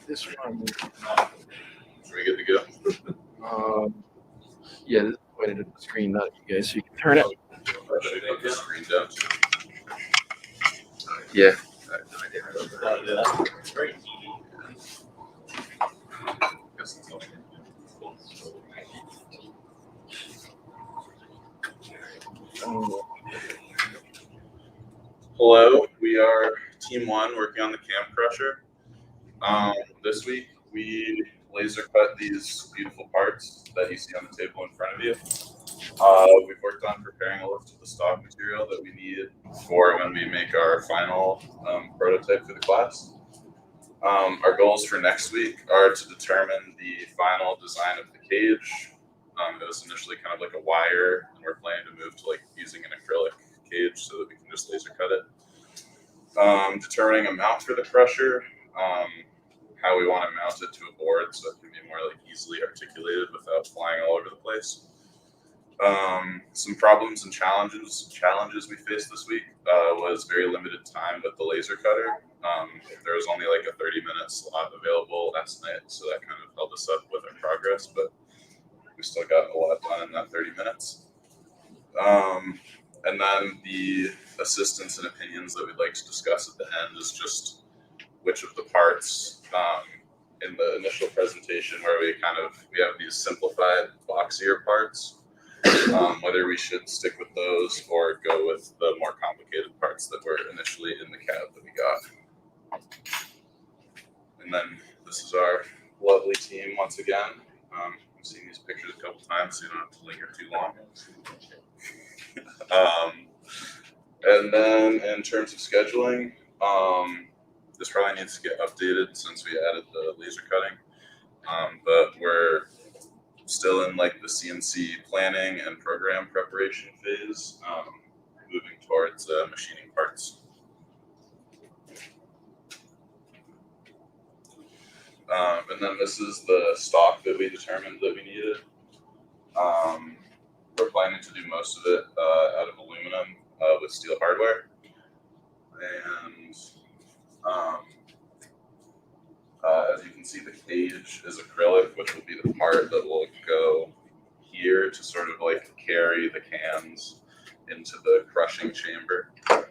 This one. Are we good to go? Yeah, this is pointed at the screen, not at you guys, so you can turn it. Should we put the screen down? Yeah. Hello, we are Team 1 working on the Cam Crusher. This week we laser cut these beautiful parts that you see on the table in front of you. We've worked on preparing a list of the stock material that we need for when we make our final prototype for the class. Our goals for next week are to determine the final design of the cage. It was initially kind of like a wire, and we're planning to move to like using an acrylic cage so that we can just laser cut it. Determining a mount for the crusher, how we want to mount it to a board so it can be more like easily articulated without flying all over the place. Some problems and challenges we faced this week was very limited time with the laser cutter. There was only like a 30-minute slot available last night, so that kind of held us up with our progress, but we still got a lot done in that 30 minutes. And then the assistance and opinions that we'd like to discuss at the end is just which of the parts in the initial presentation where we have these simplified boxier parts, whether we should stick with those or go with the more complicated parts that were initially in the cab that we got. And then this is our lovely team once again. I've seen these pictures a couple times, so you don't have to linger too long. And then in terms of scheduling, this probably needs to get updated since we added the laser cutting, but we're still in like the CNC planning and program preparation phase, moving towards machining parts. And then this is the stock that we determined that we needed. We're planning to do most of it out of aluminum with steel hardware. And as you can see, the cage is acrylic, which will be the part that will go here to sort of like carry the cans into the crushing chamber. And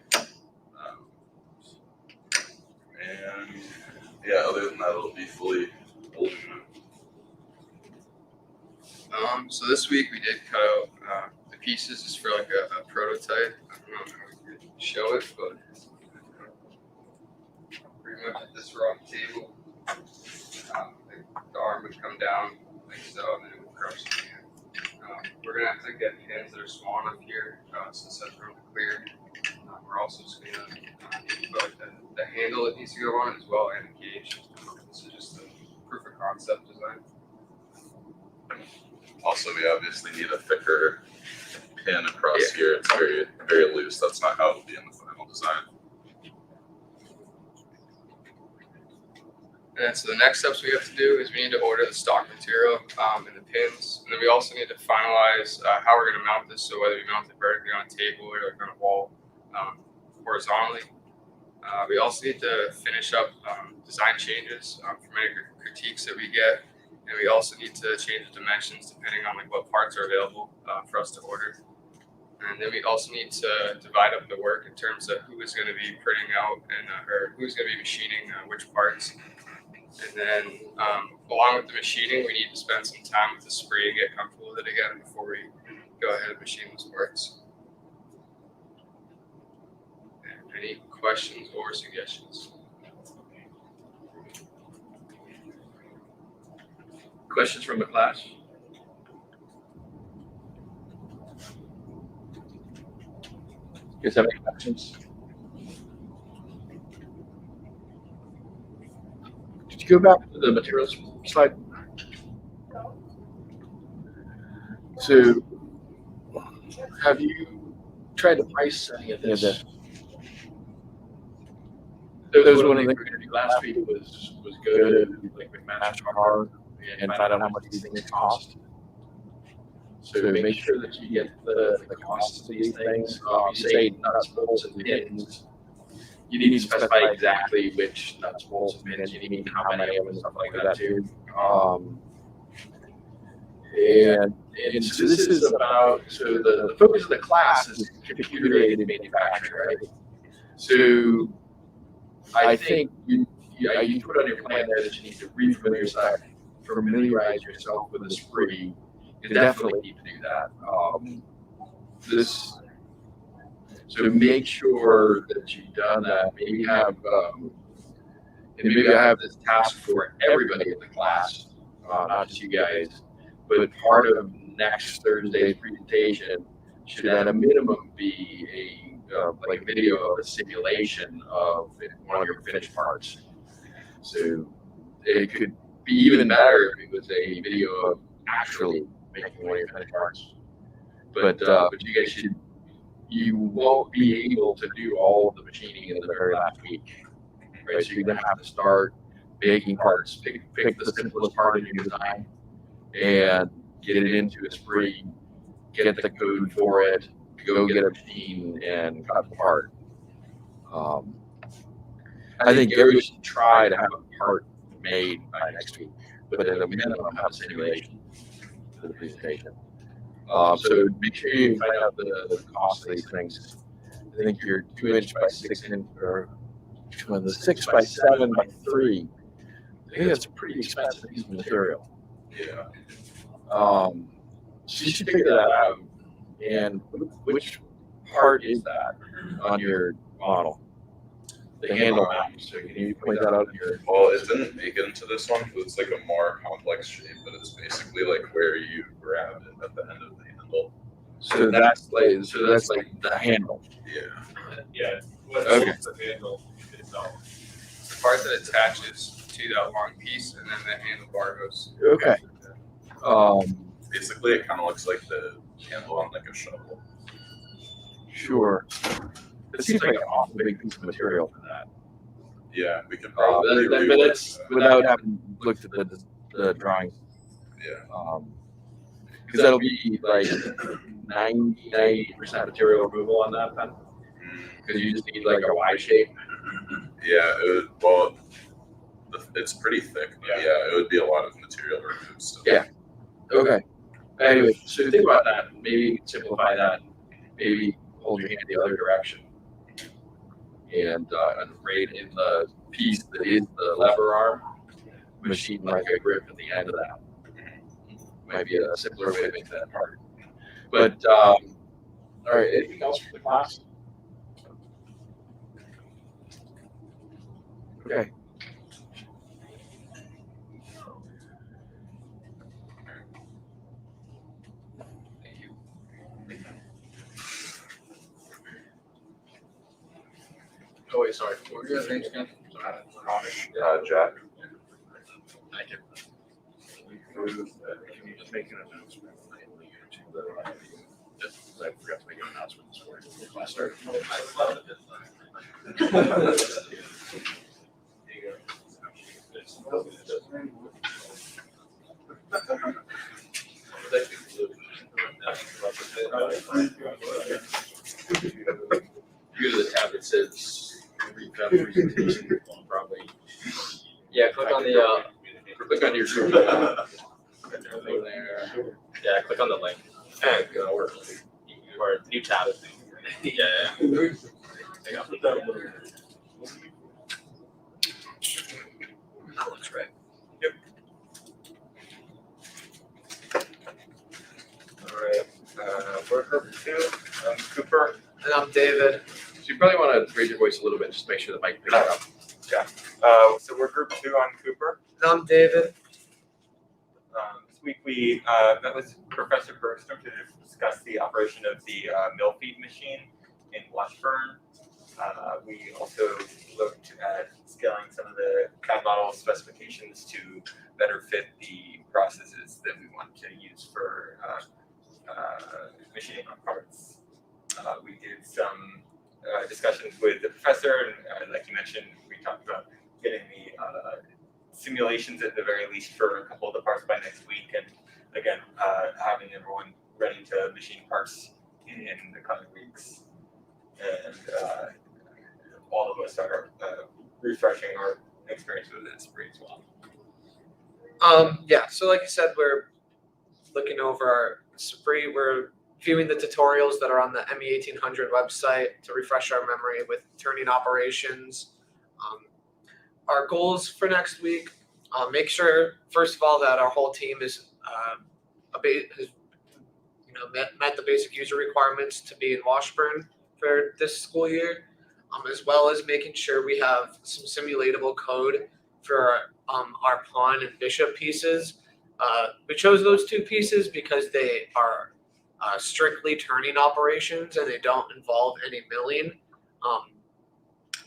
yeah, other than that, it'll be fully aluminum. So this week we did cut out the pieces just for like a prototype. I don't know how we could show it, but pretty much at this rock table, the arm would come down like so, and then it would crush the can. We're gonna have to get pins that are small enough here since that's really clear. We're also just gonna need the handle that needs to go on it as well, and the cage. This is just the proof of concept design. Also, we obviously need a thicker pin across here. It's very, very loose. That's not how it will be in the final design. And so the next steps we have to do is we need to order the stock material and the pins. And then we also need to finalize how we're going to mount this. So whether we mount it vertically on a table or like on a wall horizontally. We also need to finish up design changes from any critiques that we get. And we also need to change the dimensions depending on like what parts are available for us to order. And then we also need to divide up the work in terms of who is going to be printing out and or who's going to be machining which parts. And then along with the machining, we need to spend some time with the spray and get comfortable with it again before we go ahead and machine those parts. And any questions or suggestions? Questions from the class? You guys have any questions? Did you go back to the materials slide? So, have you tried to price any of this? There was one of the things we did last week was good, like MasterCard, and find out how much these things cost. So make sure that you get the costs of these things. You say nuts, bolts, and pins. you need to specify exactly which nuts, bolts, and pins you need, how many of them, and stuff like that too. And so this is about, so the focus of the class is computer-aided manufacturing, right? So I think you put on your plan there that you need to familiarize yourself with the spree. You definitely need to do that. So make sure that you've done that. Maybe have, maybe I have this task for everybody in the class, not just you guys, but part of next Thursday's presentation should at a minimum be like a video of a simulation of one of your finished parts. So it could be even better if it was a video of actually making one of your finished parts. But you guys you won't be able to do all of the machining in the very last week, right? So you're gonna have to start making parts, pick the simplest part in your design and get it into a spree, get the code for it, go get a machine and cut the part. I think Gary should try to have a part made by next week, but at a minimum have a simulation for the presentation. So make sure you find out the cost of these things. I think your 2" by 6" or the 6 by 7 by 3. I think that's a pretty expensive piece of material. Yeah. So you should figure that out. And which part is that on your model? The handle mount. So can you point that out here? Well, it didn't make it into this one. It's like a more complex shape, but it's basically like where you grab it at the end of the handle. So that's like the handle. Yeah. Yeah. Okay. The handle itself. The part that attaches to that long piece, and then the handlebar goes. Okay. Basically, it kind of looks like the handle on like a shovel. Sure. It seems like an awful big piece of material for that. Yeah, we could probably. But it's without having looked at the drawings. Yeah. Because that'll be like 90% material removal on that then. Because you just need like a Y shape. Yeah. It's pretty thick. But yeah, it would be a lot of material removed still. Yeah. Okay. Anyway, so think about that. Maybe simplify that. Maybe hold your hand the other direction. And right in the piece that is the lever arm, machine like a grip at the end of that. Might be a simpler way to make that part. But all right, anything else for the class? Okay. Thank you. Oh wait, sorry. What were your names again? Jack. Thank you. Can you just make an announcement? Just I forgot to make an announcement this morning before class started. You go to the tab that says recap presentation, probably. Yeah, click on the Click on your Zoom. yeah, click on the link. Or New tab. Yeah. that looks right. All right, worker 2, I'm Cooper. And I'm David. So you probably want to raise your voice a little bit, just to make sure the mic picks it up. So we're group 2 on Cooper. And I'm David. This week we met with Professor Bergstrom to discuss the operation of the mill feed machine in Washburn. We also looked at scaling some of the CAD model specifications to better fit the processes that we want to use for machining our parts. We did some discussions with the professor, and like you mentioned, we talked about getting the simulations at the very least for a couple of the parts by next week, and again, having everyone ready to machine parts in the coming weeks. And all of us are refreshing our experience with this spree as well. Yeah, so like I said, we're looking over our spree. We're viewing the tutorials that are on the ME1800 website to refresh our memory with turning operations. Our goals for next week, make sure, first of all, that our whole team is has met the basic user requirements to be in Washburn for this school year, as well as making sure we have some simulatable code for our pawn and bishop pieces. We chose those two pieces because they are strictly turning operations and they don't involve any milling.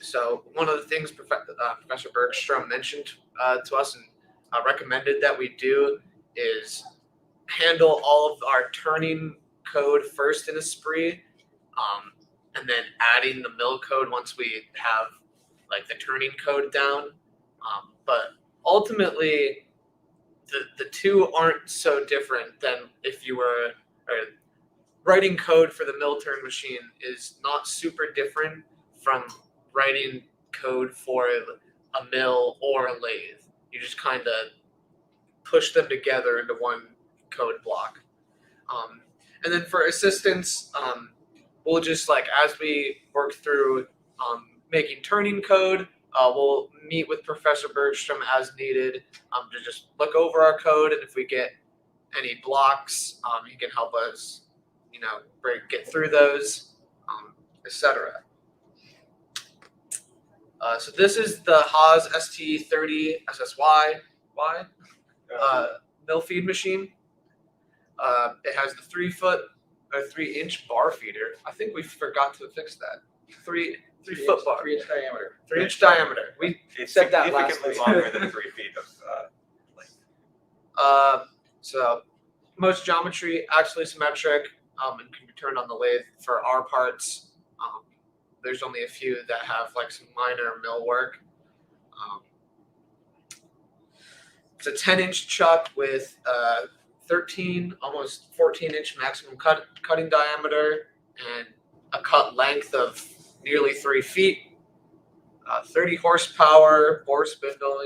So one of the things Professor Bergstrom mentioned to us and recommended that we do is handle all of our turning code first in a spree, and then adding the mill code once we have like the turning code down. But ultimately, the two aren't so different than if you were writing code for the mill turn machine is not super different from writing code for a mill or a lathe. You just kind of push them together into one code block. And then for assistance, we'll just as we work through making turning code, we'll meet with Professor Bergstrom as needed to just look over our code, and if we get any blocks, he can help us, get through those, etc. So this is the Haas ST30 SSY mill feed machine. It has the 3-inch bar feeder. I think we forgot to fix that. 3-foot bar. 3-inch diameter. 3-inch diameter. We It's said that last significantly week. longer than 3 feet of length. So most geometry actually symmetric and can be turned on the lathe for our parts. There's only a few that have some minor mill work. It's a 10-inch chuck with 13, almost 14-inch maximum cutting diameter and a cut length of nearly 3 feet. 30 horsepower, bore spindle,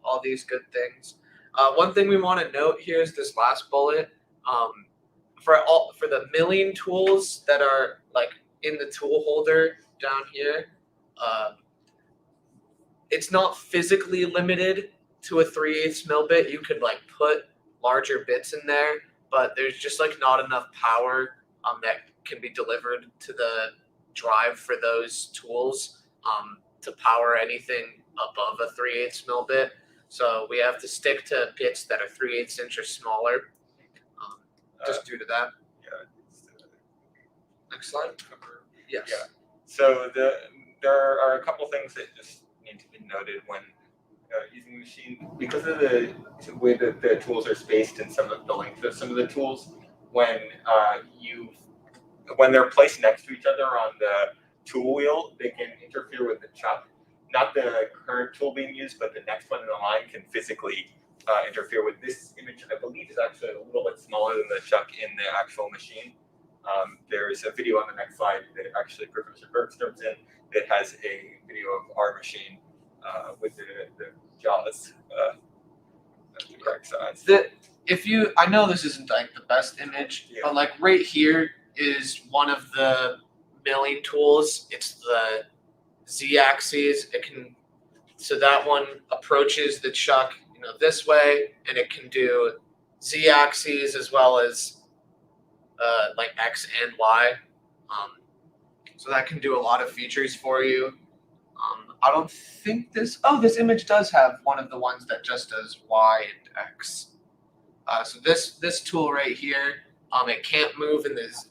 all these good things. One thing we want to note here is this last bullet. For the milling tools that are in the tool holder down here, it's not physically limited to a 3/8 mill bit. You could put larger bits in there, but there's just not enough power that can be delivered to the drive for those tools to power anything above a 3/8 mill bit. So we have to stick to bits that are 3/8 inch or smaller, just due to that. Next slide. Yes. Yeah. So there are a couple things that just need to be noted when using the machine, because of the way that the tools are spaced and some of the length of some of the tools. When they're placed next to each other on the tool wheel, they can interfere with the chuck. Not the current tool being used, but the next one in the line can physically interfere with this image. I believe is actually a little bit smaller than the chuck in the actual machine. There's a video on the next slide that actually Professor Bergstrom's in that has a video of our machine with the jaws at the correct size. I know this isn't the best image, but right here is one of the milling tools. It's the Z-axis. So that one approaches the chuck, this way, and it can do Z-axis as well as X and Y. So that can do a lot of features for you. I don't think this image does have one of the ones that just does Y and X. So this tool right here, it can't move in this,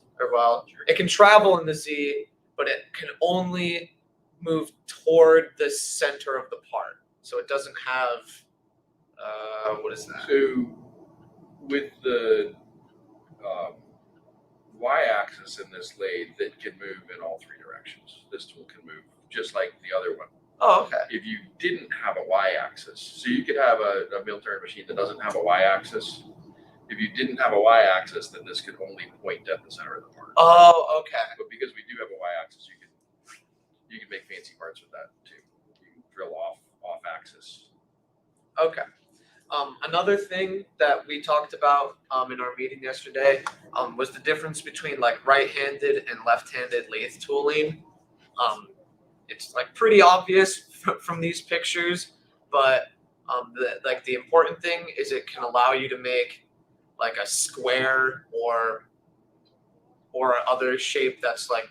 it can travel in the Z, but it can only move toward the center of the part. So it doesn't have, what is that? So with the Y-axis in this lathe, that can move in all 3 directions. This tool can move just like the other one. Oh, okay. If you didn't have a Y-axis, so you could have a mill turn machine that doesn't have a Y-axis. If you didn't have a Y-axis, then this could only point at the center of the part. Oh, okay. But because we do have a Y-axis, you can make fancy parts with that too. You can drill off axis. Okay. Another thing that we talked about in our meeting yesterday was the difference between like right-handed and left-handed lathe tooling. It's like pretty obvious from these pictures, but the important thing is it can allow you to make like a square or other shape that's like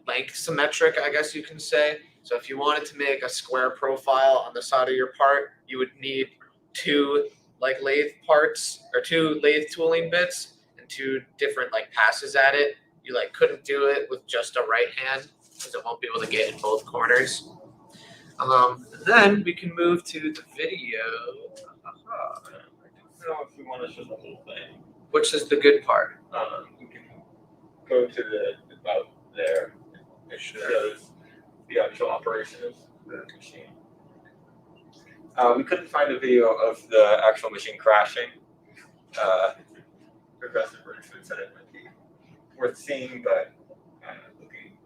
length symmetric, I guess you can say. So if you wanted to make a square profile on the side of your part, you would need two like lathe parts or two lathe tooling bits and two different like passes at it. You like couldn't do it with just a right hand because it won't be able to get in both corners. Then we can move to the video. I don't know if we want to show the whole thing. Which is the good part. We can go to the about there. It shows the actual operation of the machine. We couldn't find a video of the actual machine crashing. Professor Bergson said it might be worth seeing, but looking,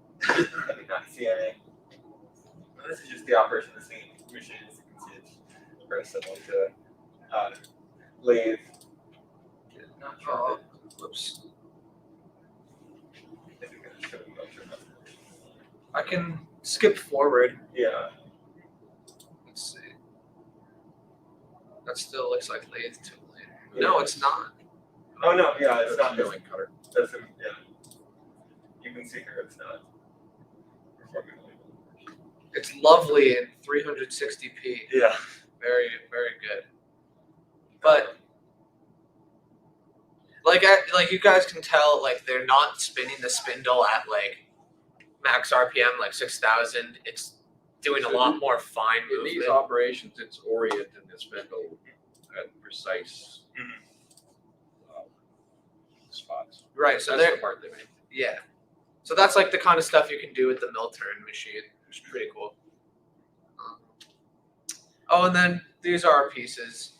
I did not see any. This is just the operation of the machine. As you can see, it's very similar to lathe. Not sure. Whoops. If you're gonna show the motor. I can skip forward. Yeah. Let's see. That still looks like lathe tooling. No, it's not. Oh no, yeah, it's not milling cutter. That's you can see here it's not performing. It's lovely in 360p. Yeah. Very, very good. But like you guys can tell, like they're not spinning the spindle at like max RPM, like 6,000. It's doing a lot more fine In these movement. operations, it's orienting the spindle at precise spots. Right. So That's they're the part they make. yeah. So that's like the kind of stuff you can do with the mill turn machine, which is pretty cool. Oh, and then these are our pieces.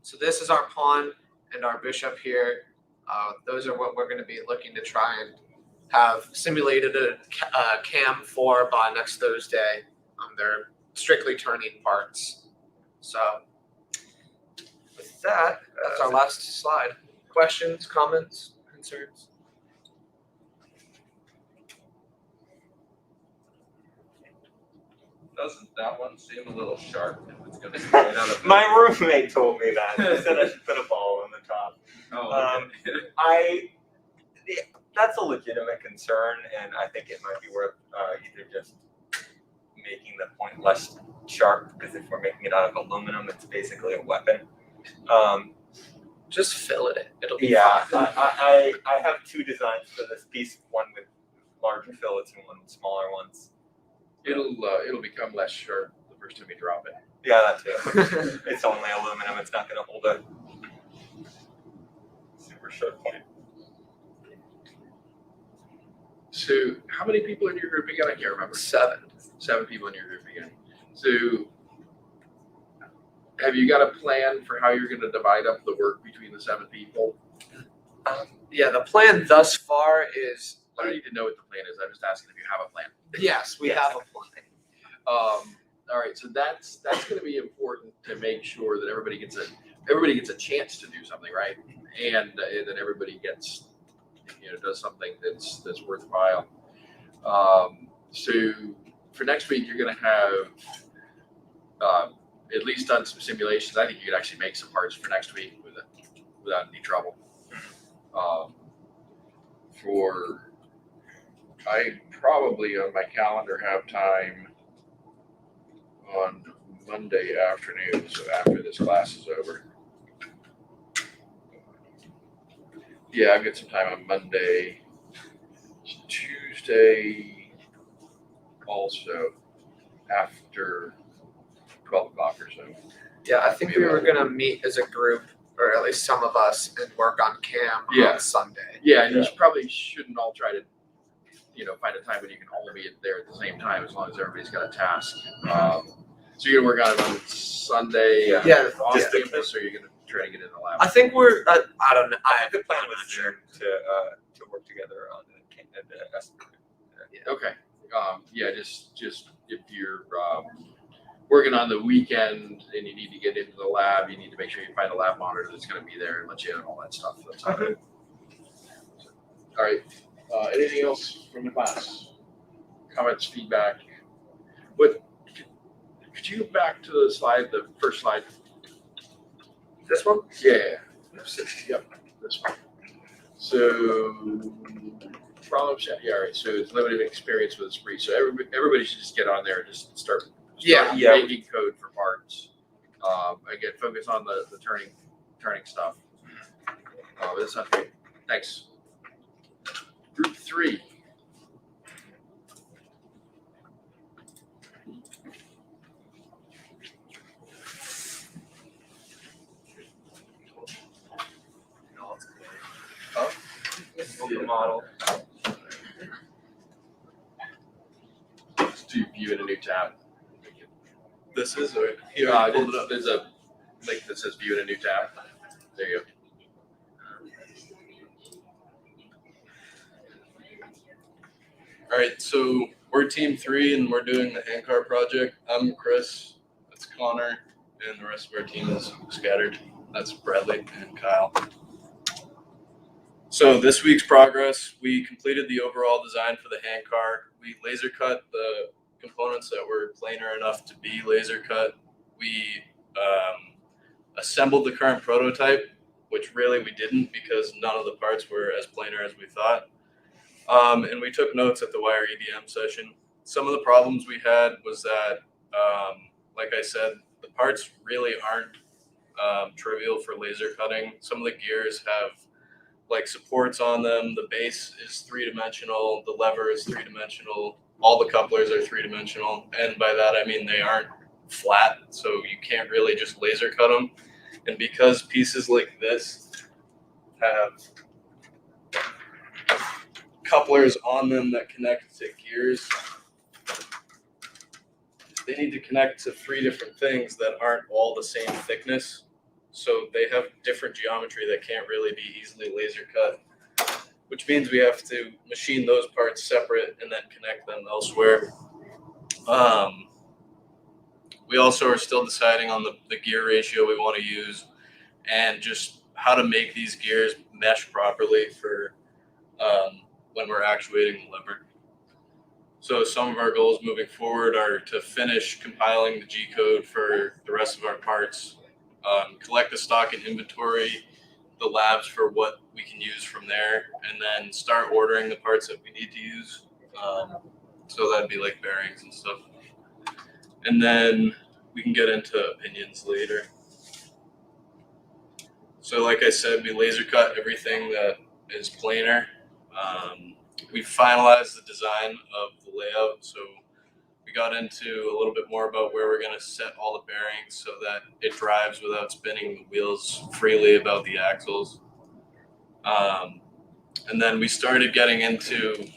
So this is our pawn and our bishop here. Those are what we're going to be looking to try and have simulated a cam for by next Thursday. They're strictly turning parts. So with that, that's our last slide. Questions, comments, concerns? Doesn't that one seem a little sharp if it's going to be right out of My roommate told me that. He said I should put a ball on the top. That's a legitimate concern, and I think it might be worth either just making the point less sharp, because if we're making it out of aluminum, it's basically a weapon. Just fillet it. It'll be Yeah, fine. I have two designs for this piece, one with larger fillets and one with smaller ones. It'll become less sharp the first time you drop it. Yeah, that too. It's only aluminum, it's not going to hold a super sharp point. So, how many people in your group again? I can't remember. 7. 7 people in your group again. So, have you got a plan for how you're going to divide up the work between the 7 people? Yeah, the plan thus far is I don't need to know what the plan is. I'm just asking if you have a plan. yes, we have a plan. All right, so that's going to be important to make sure that everybody gets a chance to do something, right? And that everybody gets does something that's worthwhile. So for next week, you're going to have at least done some simulations. I think you could actually make some parts for next week without any trouble. I probably on my calendar have time on Monday afternoon, so after this class is over. Yeah, I've got some time on Monday, Tuesday, also after 12 o'clock or so. Yeah, I think we were gonna meet as a group, or at least some of us, and work on cam on Sunday. Yeah, and you probably shouldn't all try to, find a time when you can all be there at the same time, as long as everybody's got a task. So you're gonna work on it on Sunday, on campus, or you're gonna try to get in the lab? I think we're. I don't know. The plan was to work together on the Okay. Yeah, just if you're working on the weekend and you need to get into the lab, you need to make sure you find a lab monitor that's going to be there and let you in and all that stuff. That's all right. All right. Anything else from the class? Comments, feedback? What? Could you go back to the slide, the first slide? This one? Yeah. Yep. This one. So problems. Yeah. All right. So it's limited experience with the spree. So everybody should just get on there and just start Yeah. making code for parts. Again, focus on the turning stuff. This sounds great. Thanks. Group 3. The model. To view in a new tab. This is, or here, pulled it up. There's a link that says view in a new tab. There you go. All right, so we're team 3 and we're doing the handcar project. I'm Chris, that's Connor, and the rest of our team is scattered. That's Bradley and Kyle. So this week's progress, we completed the overall design for the handcar. We laser cut the components that were planar enough to be laser cut. We assembled the current prototype, which really we didn't because none of the parts were as planar as we thought. And we took notes at the wire EDM session. Some of the problems we had was that, like I said, the parts really aren't trivial for laser cutting. Some of the gears have like supports on them. The base is 3-dimensional. The lever is 3-dimensional. All the couplers are 3-dimensional. And by that, I mean they aren't flat. So you can't really just laser cut them. And because pieces like this have couplers on them that connect to gears, they need to connect to 3 different things that aren't all the same thickness. So they have different geometry that can't really be easily laser cut, which means we have to machine those parts separate and then connect them elsewhere. We also are still deciding on the gear ratio we want to use and just how to make these gears mesh properly for when we're actuating the lever. So some of our goals moving forward are to finish compiling the Gcode for the rest of our parts, collect the stock and inventory, the labs for what we can use from there, and then start ordering the parts that we need to use. So that'd be like bearings and stuff. And then we can get into opinions later. So like I said, we laser cut everything that is planar. We finalized the design of the layout, so we got into a little bit more about where we're going to set all the bearings so that it drives without spinning the wheels freely about the axles. And then we started getting into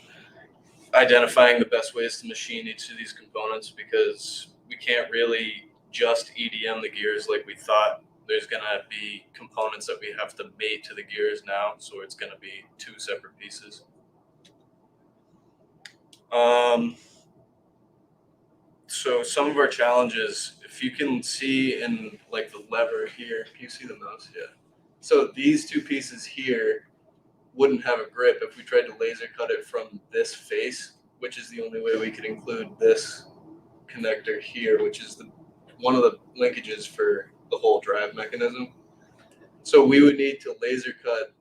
identifying the best ways to machine each of these components because we can't really just EDM the gears like we thought. There's going to be components that we have to mate to the gears now, so it's going to be 2 separate pieces. So some of our challenges, if you can see in like the lever here, can you see the mouse? Yeah. So these 2 pieces here wouldn't have a grip if we tried to laser cut it from this face, which is the only way we could include this connector here, which is one of the linkages for the whole drive mechanism. So we would need to laser cut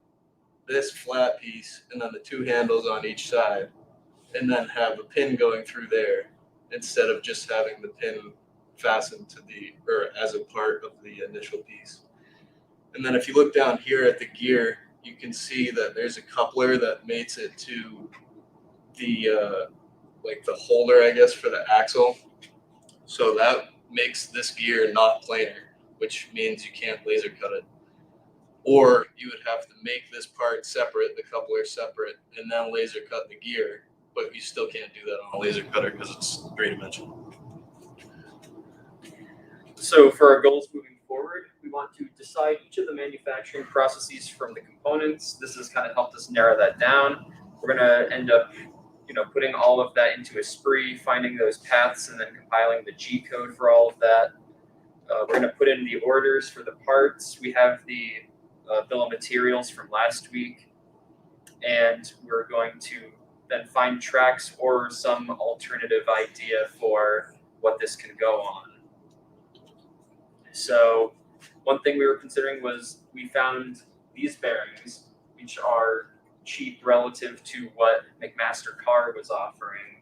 this flat piece and then the 2 handles on each side, and then have a pin going through there instead of just having the pin fastened to or as a part of the initial piece. And then if you look down here at the gear, you can see that there's a coupler that mates it to the like the holder, I guess, for the axle. So that makes this gear not planar, which means you can't laser cut it. Or you would have to make this part separate, the coupler separate, and then laser cut the gear. But you still can't do that on a laser cutter because it's 3-dimensional. So for our goals moving forward, we want to decide each of the manufacturing processes from the components. This has kind of helped us narrow that down. We're going to end up putting all of that into a spree, finding those paths, and then compiling the Gcode for all of that. We're going to put in the orders for the parts. We have the bill of materials from last week, and we're going to then find tracks or some alternative idea for what this can go on. So one thing we were considering was we found these bearings, which are cheap relative to what McMaster Carr was offering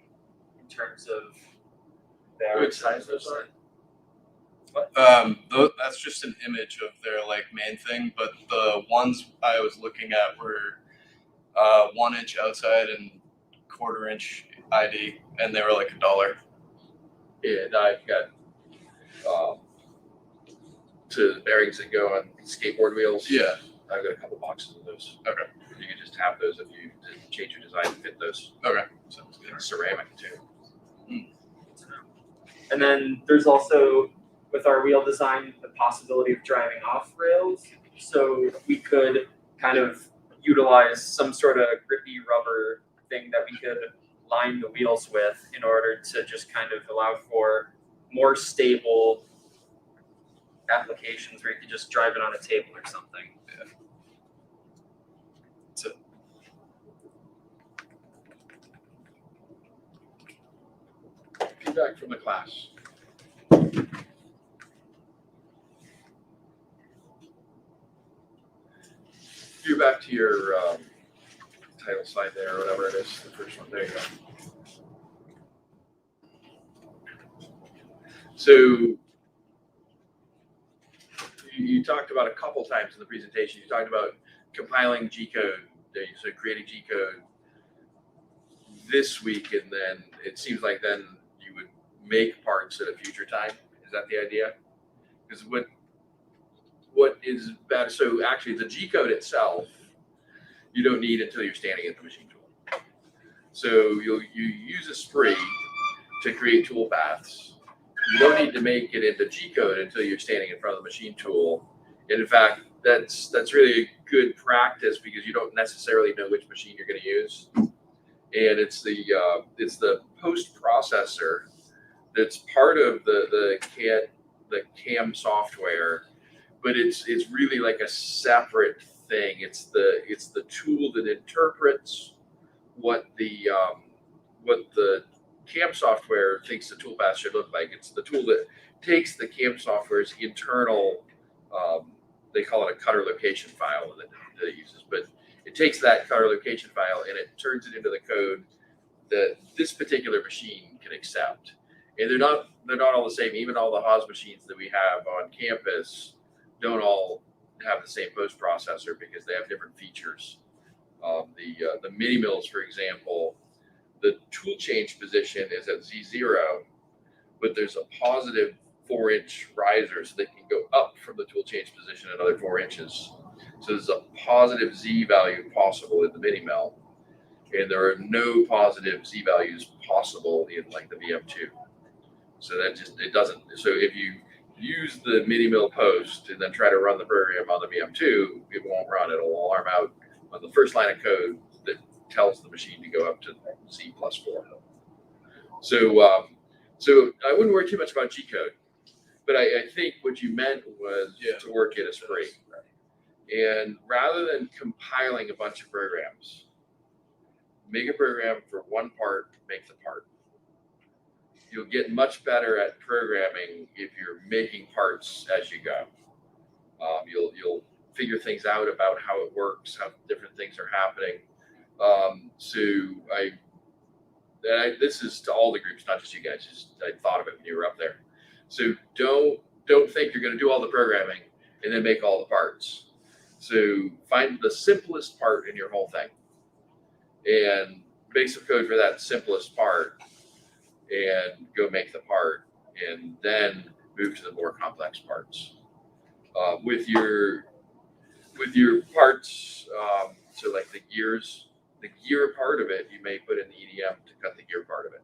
in terms of their What size those are? That's just an image of their like main thing, but the ones I was looking at were 1 inch outside and 1/4 inch ID, and they were like $1. Yeah, and I've got to the bearings that go on skateboard wheels. Yeah. I've got a couple boxes of those. Okay. You can just have those if you change your design to fit those. Okay. Sounds good. And ceramic too. And then there's also, with our wheel design, the possibility of driving off rails. So we could kind of utilize some sort of grippy rubber thing that we could line the wheels with in order to just kind of allow for more stable applications where you could just drive it on a table or something. Yeah. So Feedback from the class. You're back to your title slide there, or whatever it is, the first one. There you go. So you talked about a couple times in the presentation. You talked about compiling Gcode, so creating Gcode this week, and then it seems like then you would make parts at a future time. Is that the idea? Because what is better? So actually, the Gcode itself, you don't need until you're standing at the machine tool. So you use a spree to create tool paths. You don't need to make it into Gcode until you're standing in front of the machine tool. And in fact, that's really a good practice because you don't necessarily know which machine you're going to use. And it's the post processor that's part of the CAM software, but it's really like a separate thing. It's the tool that interprets what the CAM software thinks the toolpath should look like. It's the tool that takes the CAM software's internal, they call it a cutter location file that it uses, but it takes that cutter location file and it turns it into the code that this particular machine can accept. And they're not all the same. Even all the Haas machines that we have on campus don't all have the same post processor because they have different features. The mini mills, for example, the tool change position is at Z0, but there's a positive 4-inch riser, so they can go up from the tool change position another 4 inches. So there's a positive Z value possible in the mini mill, and there are no positive Z values possible in like the VM2. So it doesn't. So if you use the mini mill post and then try to run the program on the VM2, it won't run. It'll alarm out on the first line of code that tells the machine to go up to Z+4. So I wouldn't worry too much about Gcode, but I think what you meant was to work in a spree. And rather than compiling a bunch of programs, make a program for one part, make the part. You'll get much better at programming if you're making parts as you go. You'll figure things out about how it works, how different things are happening. This is to all the groups, not just you guys. I thought of it when you were up there. So don't think you're going to do all the programming and then make all the parts. So find the simplest part in your whole thing and make some code for that simplest part and go make the part, and then move to the more complex parts. With your parts, so like the gear part of it, you may put in the EDM to cut the gear part of it,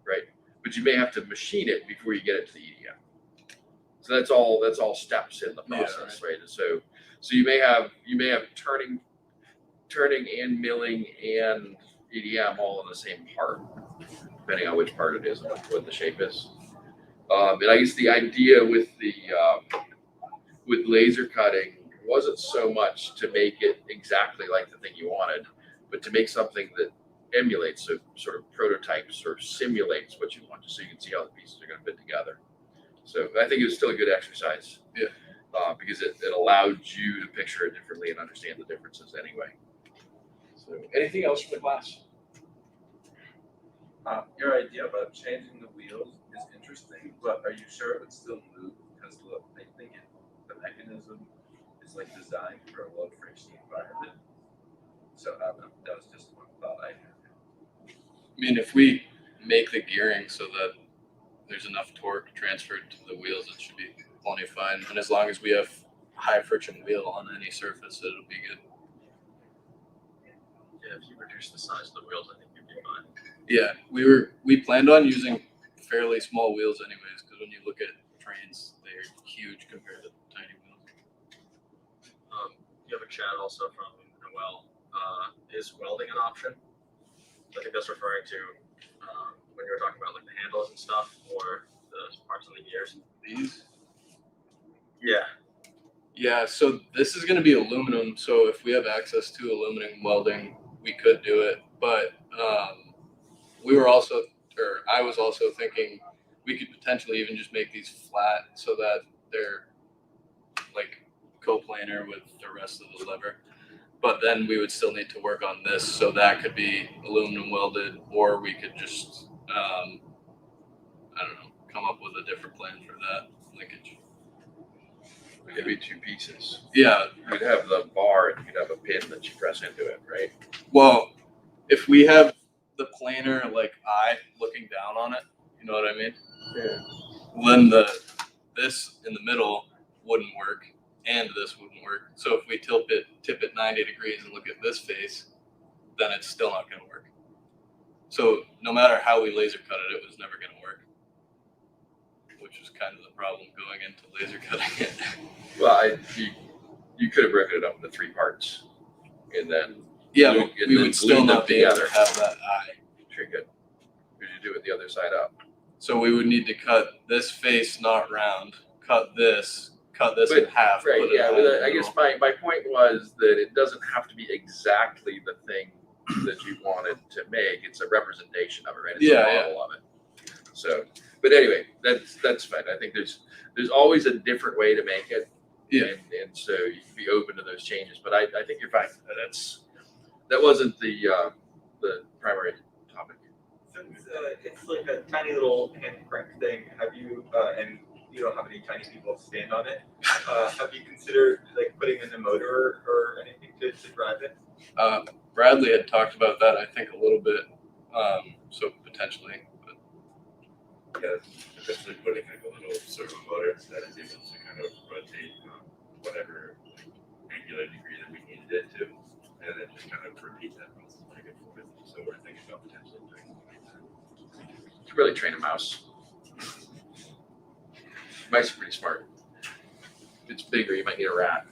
right? But you may have to machine it before you get it to the EDM. So that's all steps in the process, right? So you may have turning and milling and EDM all in the same part, depending on which part it is and what the shape is. And I guess the idea with with laser cutting wasn't so much to make it exactly like the thing you wanted, but to make something that emulates, so sort of prototypes or simulates what you want, just so you can see how the pieces are going to fit together. So I think it was still a good exercise. Yeah. Because it allowed you to picture it differently and understand the differences anyway. So anything else from the class? Your idea about changing the wheels is interesting, but are you sure it would still move? Because look, I think the mechanism is like designed for a low friction environment. So I don't know, that was just one thought I had. I mean, if we make the gearing so that there's enough torque transferred to the wheels, it should be plenty fine. And as long as we have high friction wheel on any surface, it'll be good. Yeah, if you reduce the size of the wheels, I think you'd be fine. Yeah, we planned on using fairly small wheels anyways, because when you look at trains, they're huge compared to tiny wheels. You have a chat also from Noel. Is welding an option? I think that's referring to when you were talking about like the handles and stuff, or the parts on the gears. These? Yeah. Yeah, so this is going to be aluminum. So if we have access to aluminum welding, we could do it. But I was also thinking we could potentially even just make these flat so that they're like coplanar with the rest of the lever. But then we would still need to work on this, so that could be aluminum welded, or we could just, I don't know, come up with a different plan for that linkage. It'd be two pieces. Yeah. You'd have the bar and you'd have a pin that you press into it, right? Well, if we have the planar like eye looking down on it, you know what I mean? Yeah. Then this in the middle wouldn't work, and this wouldn't work. So if we tip it 90 degrees and look at this face, then it's still not going to work. So no matter how we laser cut it, it was never going to work, which was kind of the problem going into laser cutting it. Well, you could have broken it up into three parts, and then Yeah, we would still not be able to have that eye. Very good. Because you do it the other side up. So we would need to cut this face not round, cut this in half. Right, put it yeah. in But the I guess middle. my point was that it doesn't have to be exactly the thing that you wanted to make. It's a representation of it, right? It's a model of it. So, but anyway, that's fine. I think there's always a different way to make it. Yeah. And so you can be open to those changes. But I think you're fine. That wasn't the primary topic. Since it's like a tiny little hand crank thing, have you and you don't have any tiny people stand on it? Have you considered like putting in a motor or anything to drive it? Bradley had talked about that, I think, a little bit. So potentially. But Yeah, essentially putting like a little servo motor that is able to kind of rotate whatever angular degree that we needed it to, and then just kind of repeat that process back and forth. So we're thinking about potentially doing something like that. You can really train a mouse. Mice are pretty smart. If it's bigger, you might need a rat.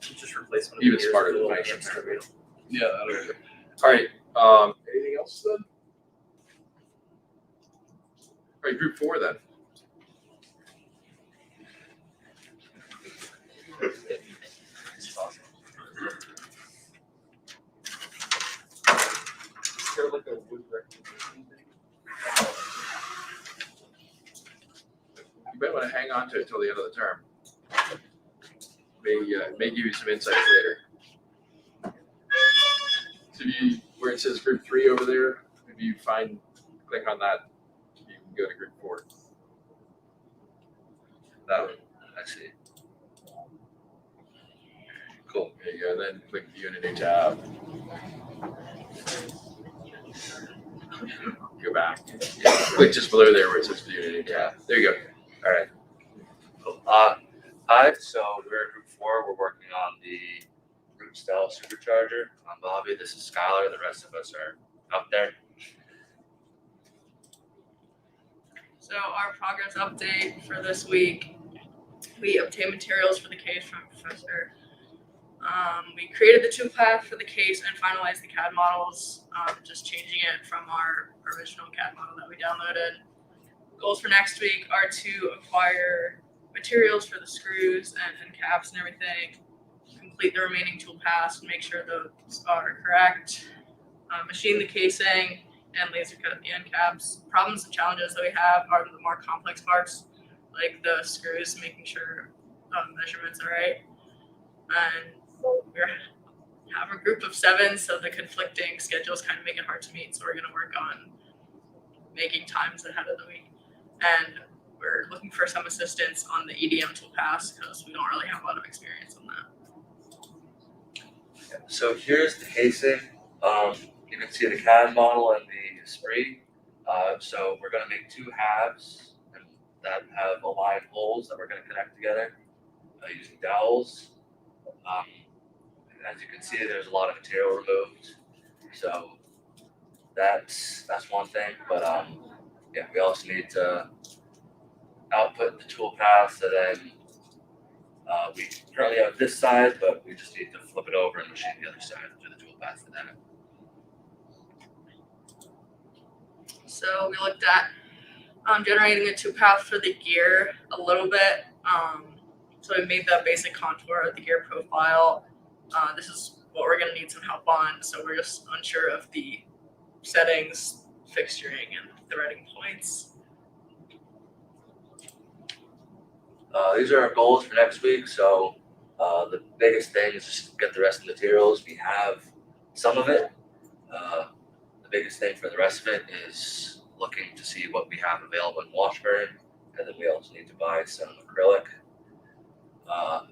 Just replace one of Even the gears smarter with a than little mice, hamster apparently. wheel. yeah, that'll work. All right. Anything else then? All right, group 4 then. Is there like a wood recognition thing? You might want to hang on to it till the end of the term. May give you some insights later. So where it says group 3 over there, if you click on that, you can go to group 4. That one, I see. Cool. There you go. Then click view in a new tab. Go back. Yeah, click just below there where it says view in a new tab. There you go. All right. Hi, so we're at group 4. We're working on the root style supercharger. I'm Bobby, this is Skylar, the rest of us are up there. So our progress update for this week, we obtained materials for the case from Professor We created the toolpath for the case and finalized the CAD models, just changing it from our original CAD model that we downloaded. Goals for next week are to acquire materials for the screws and caps and everything, complete the remaining toolpaths and make sure those are correct, machine the casing, and laser cut the end caps. Problems and challenges that we have are the more complex parts, like the screws, making sure measurements are right. And we have a group of 7, so the conflicting schedules kind of make it hard to meet. So we're going to work on making times ahead of the week. And we're looking for some assistance on the EDM toolpaths because we don't really have a lot of experience on that. So here's the casing. You can see the CAD model and the spree. So we're going to make 2 halves and that have aligned holes that we're going to connect together using dowels. As you can see, there's a lot of material removed. So that's one thing. But yeah, we also need to output the tool path. So then we currently have this side, but we just need to flip it over and machine the other side and do the tool path for that. So we looked at generating a toolpath for the gear a little bit. So we made that basic contour of the gear profile. This is what we're going to need some help on. So we're just unsure of the settings, fixturing, and threading points. These are our goals for next week. So the biggest thing is just get the rest of the materials. We have some of it. The biggest thing for the rest of it is looking to see what we have available in Washburn. And then we also need to buy some acrylic.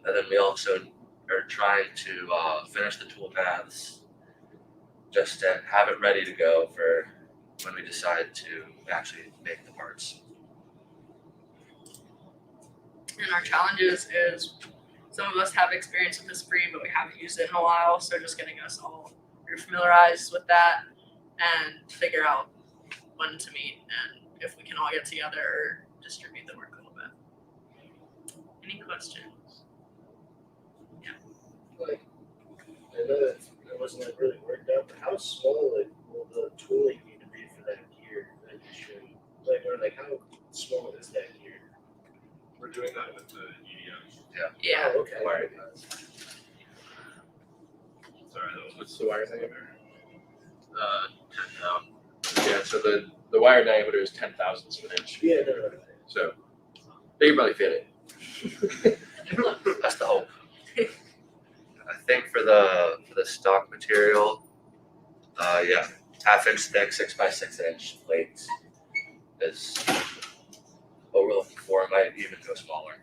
And then we also are trying to finish the tool paths just to have it ready to go for when we decide to actually make the parts. And our challenges is some of us have experience with the spree, but we haven't used it in a while. So just getting us all familiarized with that and figure out when to meet and if we can all get together or distribute the work a little bit. Any questions? Like, I know that it wasn't like really worked out, but how small like will the tooling need to be for that gear that you showed? Like, or like how small is that gear? We're doing that with the EDM. Yeah. Oh, okay. Sorry, that was What's the wire diameter? 10 Yeah, so the wire diameter is 10,000ths of an inch. Yeah, no. So they can probably fit it. That's the hope. I think for the stock material, yeah, 1/2 inch thick, 6 by 6 inch plates is what we're looking for. It might even go smaller.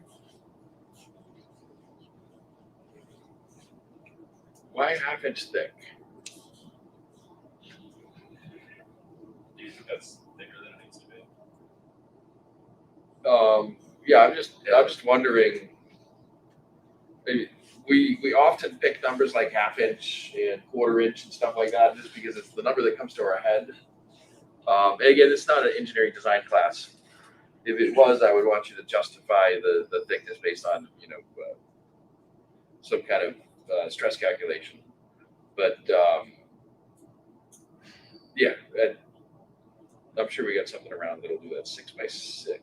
Why 1/2 inch thick? Do you think that's thicker than it needs to be? Yeah, I'm just wondering. Maybe we often pick numbers like 1/2 inch and 1/4 inch and stuff like that, just because it's the number that comes to our head. And again, it's not an engineering design class. If it was, I would want you to justify the thickness based on some kind of stress calculation. But yeah, I'm sure we got something around that'll do that 6 by 6.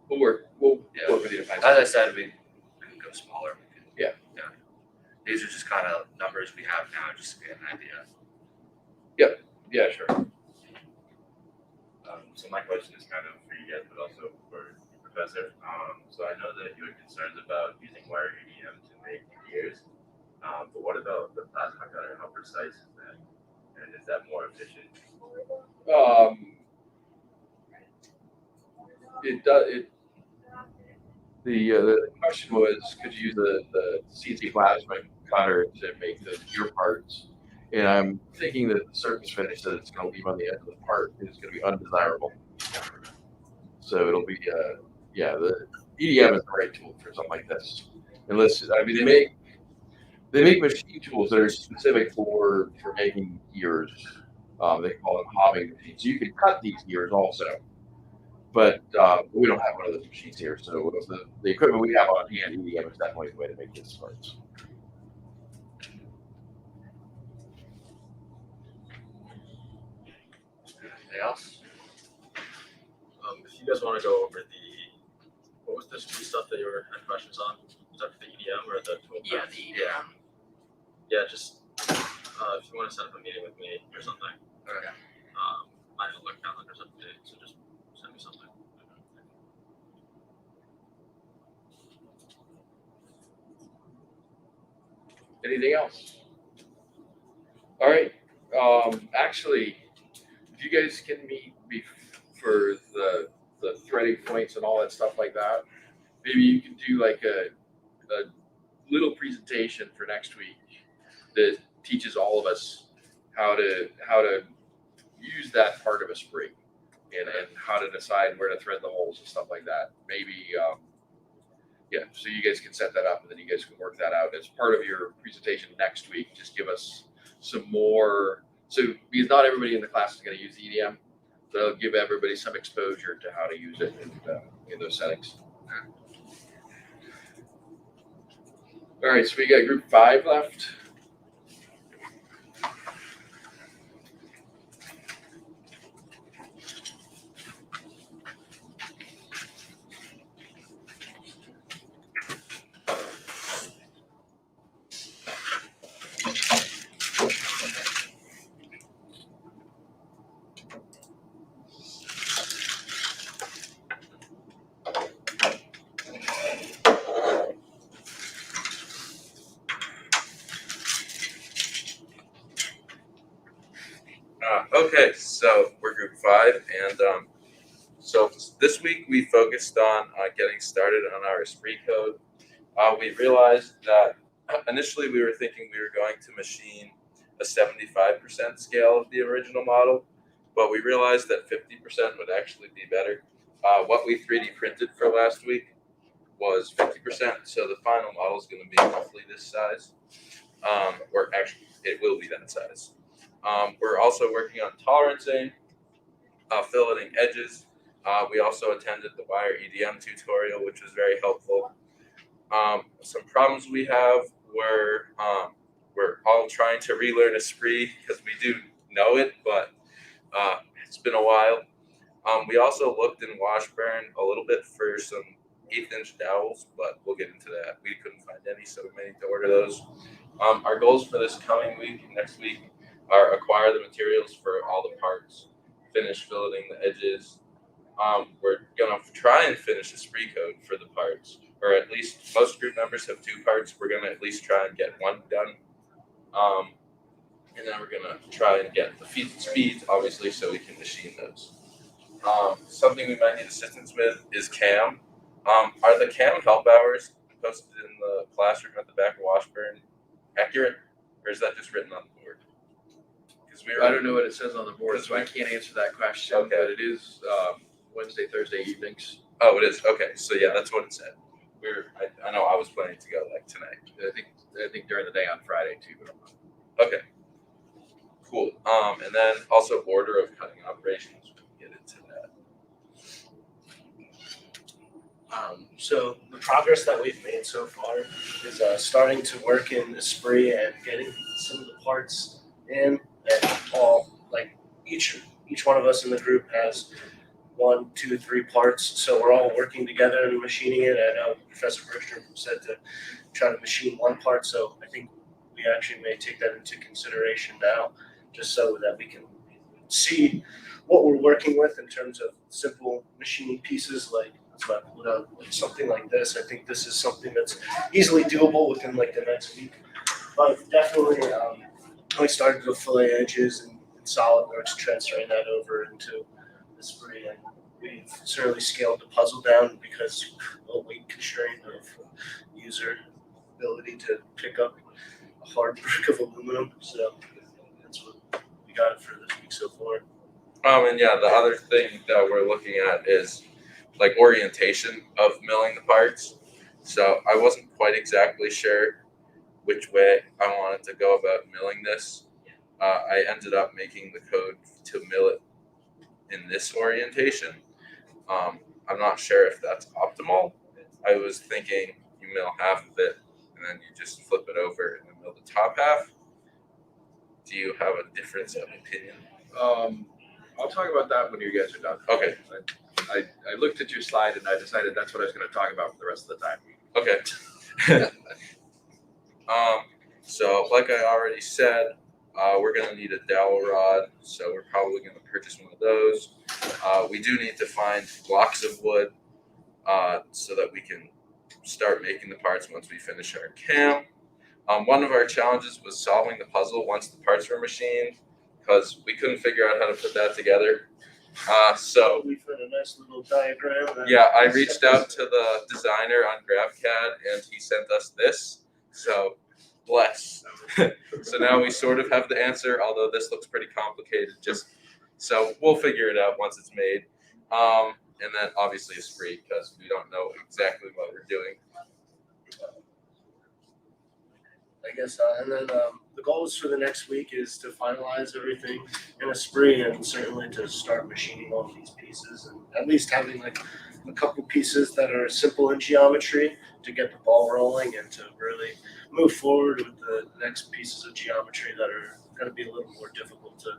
We'll work with you to find As I said, we can go smaller. Yeah. These are just kind of numbers we have now, just to get an idea. Yeah, sure. So my question is kind of for you guys, but also for the professor. So I know that you had concerns about using wire EDM to make gears, but what about the plasma cutter? How precise is that? And is that more efficient? It does. The question was, could you use the CNC plasma cutter to make the gear parts? And I'm thinking that the surface finish that it's going to leave on the end of the part is going to be undesirable. So it'll be, the EDM is the right tool for something like this. Unless, I mean, they make machine tools that are specific for making gears. They call them hobbing machines. So you can cut these gears also. but we don't have one of those machines here. So the equipment we have on hand, EDM is definitely the way to make these parts. Anything else? If you guys want to go over what was this new stuff that you had questions on? Was that for the EDM or the tool Yeah, path? the EDM. Yeah, just if you want to set up a meeting with me or something. Okay. My Outlook calendar's up to date, so just send me something. Anything else? All right. Actually, if you guys can meet for the threading points and all that stuff like that, maybe you can do like a little presentation for next week that teaches all of us how to use that part of a spring and how to decide where to thread the holes and stuff like that. Maybe yeah, so you guys can set that up and then you guys can work that out as part of your presentation next week. Just give us some more, so because not everybody in the class is going to use EDM, so it'll give everybody some exposure to how to use it in those settings. All right, so we got group 5 left. Okay, so we're group 5, and so this week we focused on getting started on our Esprit code. We realized that initially we were thinking we were going to machine a 75% scale of the original model, but we realized that 50% would actually be better. What we 3D printed for last week was 50%, so the final model is going to be roughly this size, or actually it will be that size. We're also working on tolerancing, filleting edges. We also attended the wire EDM tutorial, which was very helpful. Some problems we have were we're all trying to relearn Esprit because we do know it, but it's been a while. We also looked in Washburn a little bit for some 1/8-inch dowels, but we'll get into that. We couldn't find any, so we may need to order those. Our goals for this coming week, next week, are acquire the materials for all the parts, finish filleting the edges. We're gonna try and finish the Esprit code for the parts, or at least most group members have 2 parts. We're gonna at least try and get 1 done. And then we're gonna try and get the feeds and speeds, obviously, so we can machine those. Something we might need assistance with is CAM. Are the CAM help hours posted in the classroom at the back of Washburn accurate, or is that just written on the board? I don't know what it says on the board, so I can't answer that question. Okay. But it is Wednesday, Thursday evenings. Oh, it is. Okay, so yeah, that's what it said. I know I was planning to go like tonight. I think during the day on Friday too. But I'm not. Okay. Cool. And then also order of cutting operations. We can get into that. So the progress that we've made so far is starting to work in Esprit and getting some of the parts in, and all like each one of us in the group has 1, 2, 3 parts. So we're all working together and machining it. I know Professor Bergstrom said to try to machine 1 part, so I think we actually may take that into consideration now, just so that we can see what we're working with in terms of simple machining pieces like something like this. I think this is something that's easily doable within like the next week. But definitely, we started to fillet edges and SolidWorks, transferring that over into Esprit, and we've certainly scaled the puzzle down because of a weight constraint of user ability to pick up a hard brick of aluminum. So that's what we got for this week so far. And yeah, the other thing that we're looking at is like orientation of milling the parts. So I wasn't quite exactly sure which way I wanted to go about milling this. I ended up making the code to mill it in this orientation. I'm not sure if that's optimal. I was thinking you mill half of it and then you just flip it over and then mill the top half. Do you have a difference of opinion? I'll talk about that when you guys are done. Okay. I looked at your slide and I decided that's what I was going to talk about for the rest of the time. Okay. So like I already said, we're going to need a dowel rod, so we're probably going to purchase one of those. We do need to find blocks of wood so that we can start making the parts once we finish our cam. One of our challenges was solving the puzzle once the parts were machined, because we couldn't figure out how to put that together. So we found a nice little diagram. yeah, I reached out to the designer on GrabCAD and he sent us this. So bless. So now we sort of have the answer, although this looks pretty complicated. So we'll figure it out once it's made. And then obviously a spree, because we don't know exactly what we're doing. I guess, and then the goals for the next week is to finalize everything in a spree, and certainly to start machining all these pieces, and at least having like a couple pieces that are simple in geometry to get the ball rolling, and to really move forward with the next pieces of geometry that are going to be a little more difficult to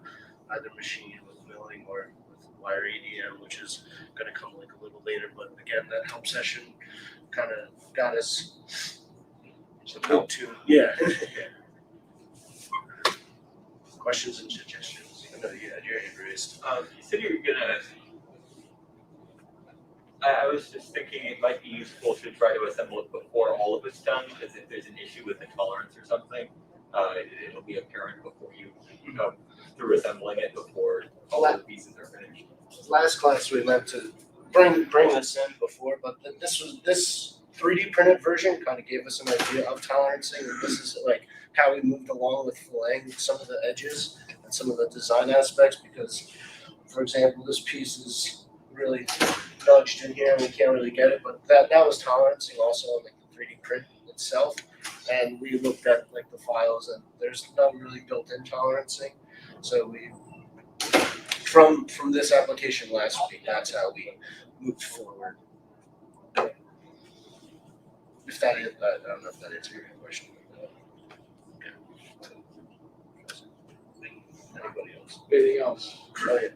either machine with milling or with wire EDM, which is going to come like a little later. But again, that help session kind of got us. Yeah. Questions and suggestions? I know you had your hand raised. You said you were gonna. I was just thinking it might be useful to try to assemble it before all of it's done, because if there's an issue with the tolerance or something, it'll be apparent before you go through assembling it before all the pieces are finished. Last class we meant to bring this in before, but this 3D printed version kind of gave us an idea of tolerancing, and this is like how we moved along with filleting some of the edges and some of the design aspects, because, for example, this piece is really nudged in here and we can't really get it, but that was tolerancing also on like the 3D print itself, and we looked at like the files and there's no really built-in tolerancing, so we from this application last week, that's how we moved forward. If that is, I don't know if that answers your question. Okay. Anybody else? Anything else? Oh, yeah.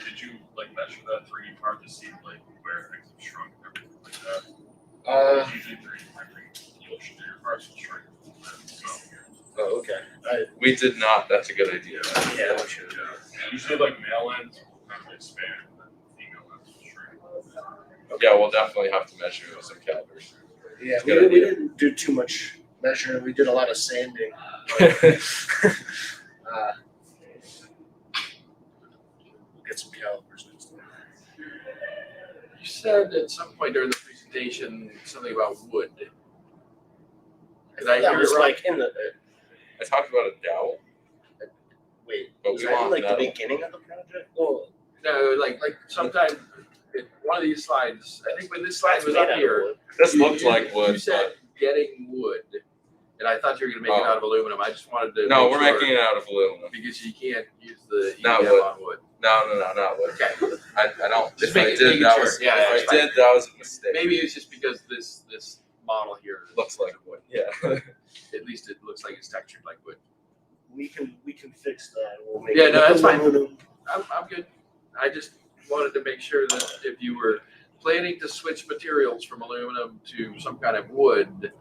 Did you like measure that 3D part to see like where things have shrunk and everything like that? Usually 3D printing, you'll show your parts will shrink. So, Oh, okay. We did not. That's a good idea. Yeah, we should. usually like male ends will kind of expand and then female ends will shrink. Yeah, we'll definitely have to measure with some calipers. Yeah, Good idea. we didn't do too much measuring. We did a lot of sanding. Get some calipers next time. You said at some point during the presentation something about wood. Did I That hear was it right? like in the I talked about a dowel. wait. But Was we that in want like metal. the beginning of the project? Oh, No, like sometime in one of these slides. I think when this slide it's was made up out of here, wood. This you- looked you- like wood. You said getting wood, and I thought you were going to make it Oh. out of aluminum. I just wanted to. No, make we're sure, making it out of aluminum. because you can't use the Not EDM wood. on wood. No, not wood. Okay. I don't. Just If I making did, that sure. was. Yeah, if that's I did, that was a mistake. Maybe it's just because this model here Looks like wood. Yeah. at least it looks like it's textured like wood. We can fix that. We'll make Yeah, it no, that's fine. aluminum. I'm good. I just wanted to make sure that if you were planning to switch materials from aluminum to some kind of wood,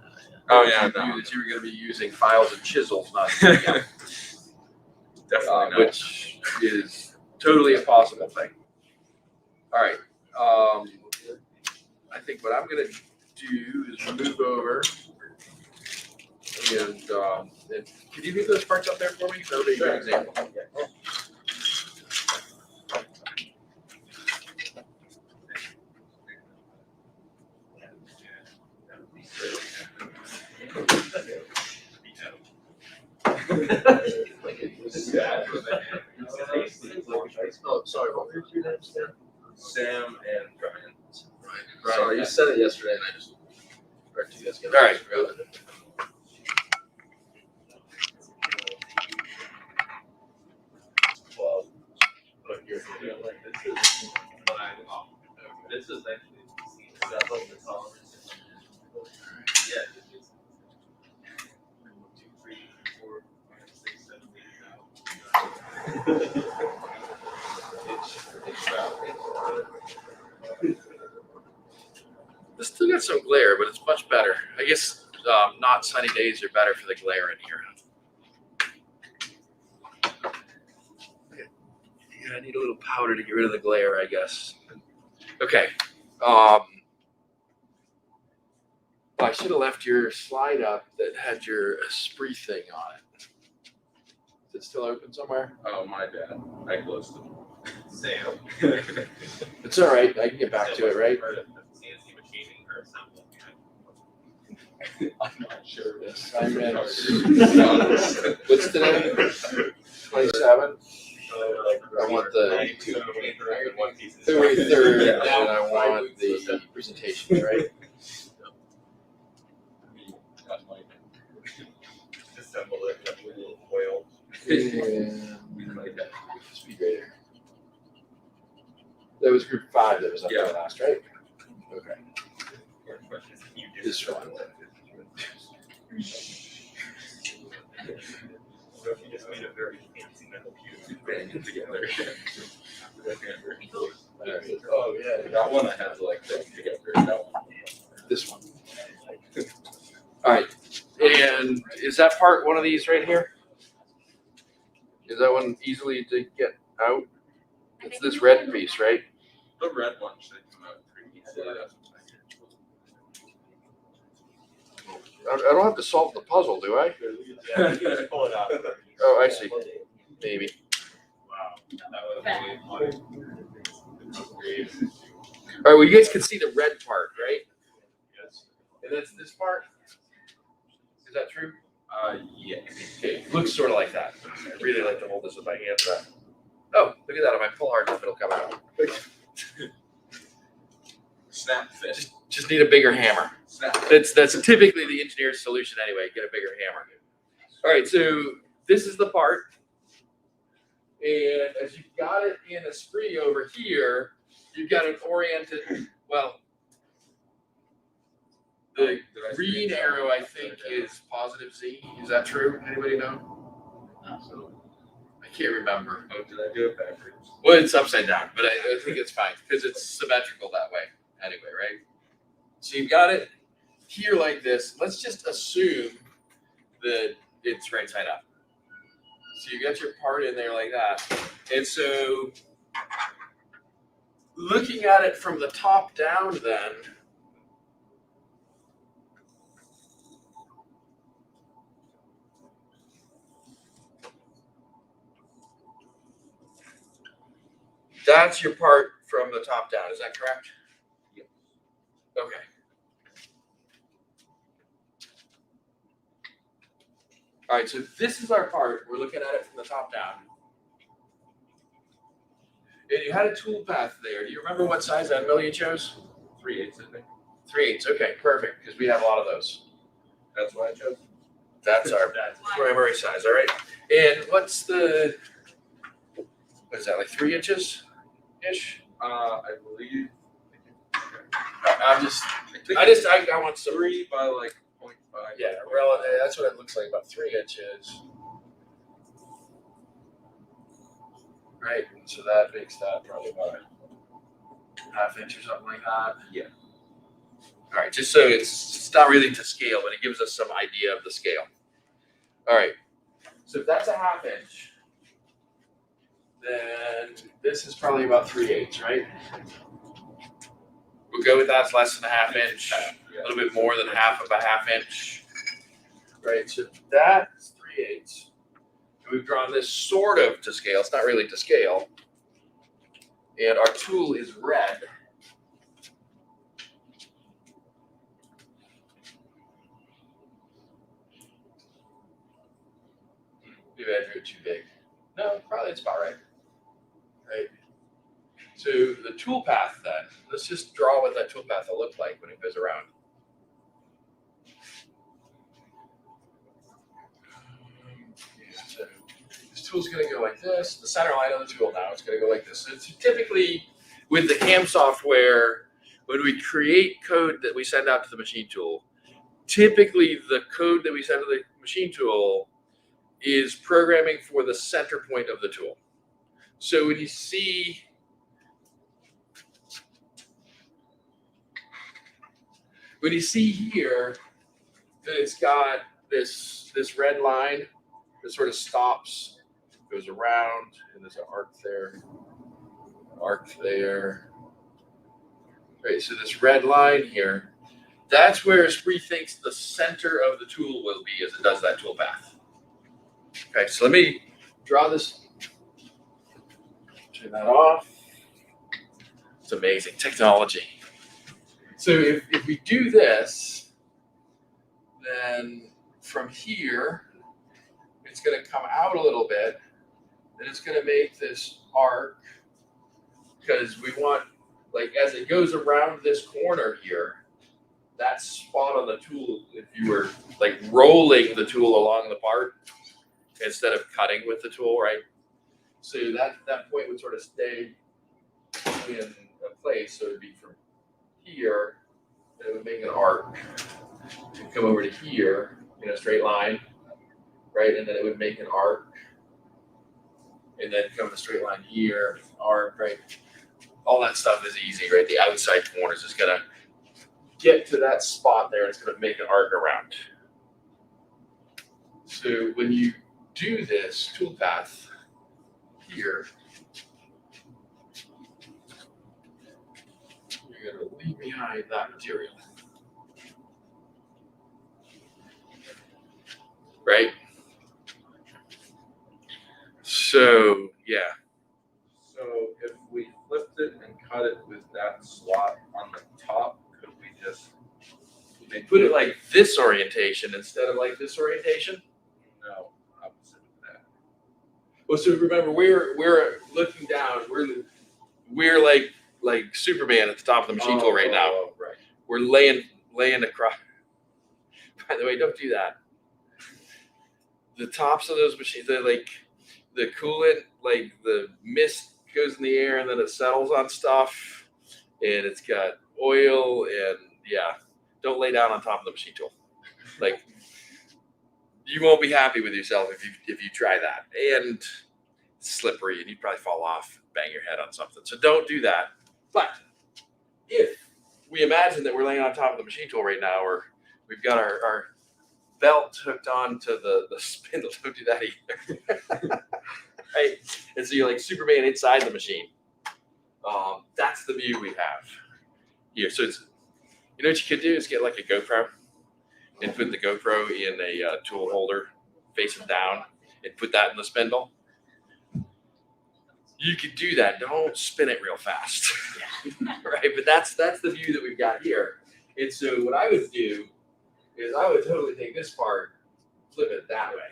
Oh yeah, that no. you were going to be using files and chisels, not EDM, Definitely not. which is totally a possible thing. All right. I think what I'm going to do is move over and can you leave those parts up there for me? That'll be a good example. Oh, sorry, what were your names again? Sam and Brian. Sorry, you said it yesterday and I just corrected you guys. All right. Well, But you're like this is This is actually double the tolerance. Yeah. 1, 2, 3, 4, 5, 6, 7, 8, 9. This still got some glare, but it's much better. I guess not sunny days are better for the glare in here. Yeah, I need a little powder to get rid of the glare, I guess. Okay. I should have left your slide up that had your Esprit thing on it. Is it still open somewhere? Oh, my bad. I closed it. Sam. It's all right. I can get back to it, right? CNC machining or assembling. I'm not sure. Assignments. What's today? 27. I want the February 3rd, and I want the presentation, right? Assemble it with a little foil. Speed grader. That was group 5 that was up there last, right? Okay. This one. So if you just made a very fancy metal cube, Bang it together. Oh, yeah. That one I had to like bang together. That one. This one. All right. And is that part one of these right here? Is that one easily to get out? It's this red piece, right? The red one should come out pretty easily. I don't have to solve the puzzle, do I? yeah, you just pull it out. Oh, I see. Maybe. Wow. That was really All right, well, you guys can see the red part, right? Yes. And that's this part? Is that true? Yeah. Okay, looks sort of like that. I really like to hold this with my hands up. Oh, look at that. If I pull hard enough, it'll come out. Snap fit. Just need a bigger hammer. Snap. That's typically the engineer's solution anyway. Get a bigger hammer. All right, so this is the part. And as you've got it in Esprit over here, you've got an oriented, well, the green arrow, I think, is positive Z. Is that true? Anybody know? I can't remember. Oh, did I do it backwards? Well, it's upside down, but I think it's fine because it's symmetrical that way anyway, right? So you've got it here like this. Let's just assume that it's right side up. So you got your part in there like that. And so looking at it from the top down then, that's your part from the top down. Is that correct? Yep. Okay. All right, so this is our part. We're looking at it from the top down. And you had a tool path there. Do you remember what size that mill you chose? 3/8, I think. 3/8. Okay, perfect, because we have a lot of those. That's what I chose. That's our primary size. All right. And what's the, what is that, like 3 inches ish? I believe. I want some. 3 by like 0.5. Yeah, that's what it looks like, about 3 inches. Right, so that makes that probably about a ½ inch or something like that. Yeah. All right, just so it's not really to scale, but it gives us some idea of the scale. All right, so if that's a ½ inch, then this is probably about 3/8, right? We'll go with that. It's less than a ½ inch, a little bit more than half of a ½ inch. Right, so that's 3/8. And we've drawn this sort of to scale. It's not really to scale. And our tool is red. Maybe I drew it too big. No, probably it's about right. Right. So the tool path then, let's just draw what that tool path will look like when it goes around. So this tool's going to go like this. The center line of the tool now is going to go like this. So it's typically with the CAM software, when we create code that we send out to the machine tool, typically the code that we send to the machine tool is programming for the center point of the tool. So when you see here that it's got this red line that sort of stops, goes around, and there's an arc there, Right, so this red line here, that's where Esprit thinks the center of the tool will be as it does that tool path. Okay, so let me draw this, turn that off. It's amazing technology. So if we do this, then from here, it's going to come out a little bit, and it's going to make this arc, because we want, like, as it goes around this corner here, that spot on the tool, if you were like rolling the tool along the part instead of cutting with the tool, right? So that point would sort of stay in place. So it would be from here, and it would make an arc to come over to here in a straight line, right? And then it would make an arc, and then come a straight line here, arc, right? All that stuff is easy, right? The outside corners is gonna get to that spot there, and it's going to make an arc around. So when you do this toolpath here, you're going to leave behind that material. Right? So, yeah. So if we flipped it and cut it with that slot on the top, could we just Put it like this orientation instead of like this orientation? no opposite of that? Well, so remember, we're looking down. We're like Superman at the top of the machine tool right now. Right. We're laying across. By the way, don't do that. The tops of those machines, they're like the coolant, like the mist goes in the air and then it settles on stuff, and it's got oil, and yeah. Don't lay down on top of the machine tool. Like, you won't be happy with yourself if you try that. And it's slippery, and you'd probably fall off, bang your head on something. So don't do that. But if we imagine that we're laying on top of the machine tool right now, or we've got our belt hooked on to the spindle, don't do that either. Right? And so you're like Superman inside the machine. That's the view we have here. So it's, you know what you could do is get like a GoPro and put the GoPro in a tool holder facing down and put that in the spindle. You could do that. Don't spin it real fast. Right? But that's the view that we've got here. And so what I would do is I would totally take this part, flip it that way.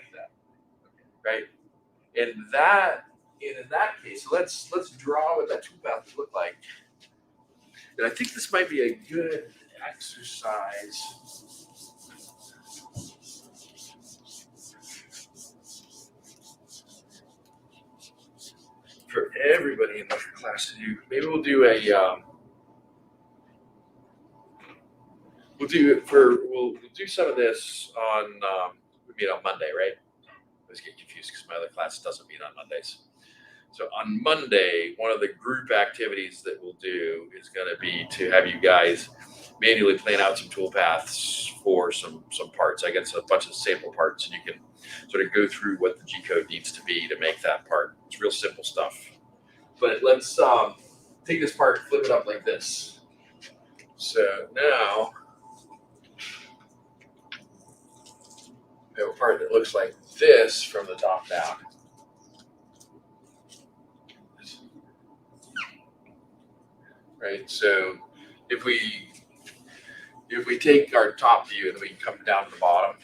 Right? And in that case, so let's draw what that toolpath would look like. And I think this might be a good exercise for everybody in the class to do. Maybe we'll do we'll do some of this on we meet on Monday, right? I always get confused because my other class doesn't meet on Mondays. So on Monday, one of the group activities that we'll do is going to be to have you guys manually plan out some tool paths for some parts. I get a bunch of sample parts, and you can sort of go through what the Gcode needs to be to make that part. It's real simple stuff. But let's take this part and flip it up like this. So now we have a part that looks like this from the top down. Right, so if we take our top view and we come down to the bottom,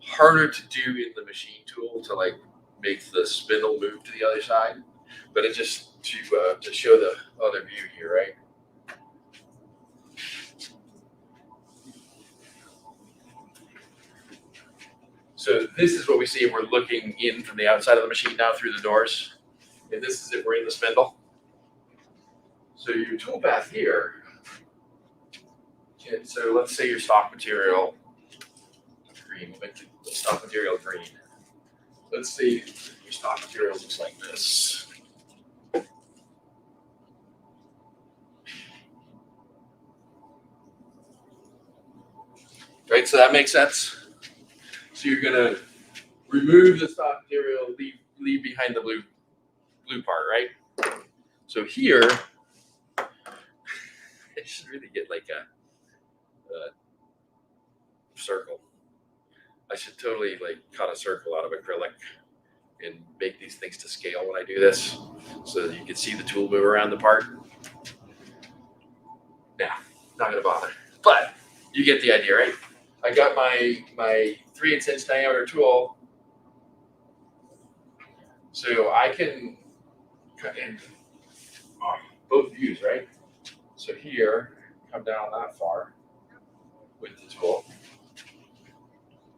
harder to do in the machine tool to like make the spindle move to the other side, but it's just to show the other view here, right? So this is what we see if we're looking in from the outside of the machine now through the doors, and this is if we're in the spindle. So your tool path here, so let's say your stock material green, we'll make the stock material green. Let's see, your stock material looks like this. Right, so that makes sense. So you're gonna remove the stock material, leave behind the blue part, right? So here, I should really get like a circle. I should totally like cut a circle out of acrylic and make these things to scale when I do this, so that you can see the tool move around the part. Yeah, not gonna bother, but you get the idea, right? I got my 3/8 diameter tool, so I can cut in both views, right? So here, come down that far with the tool.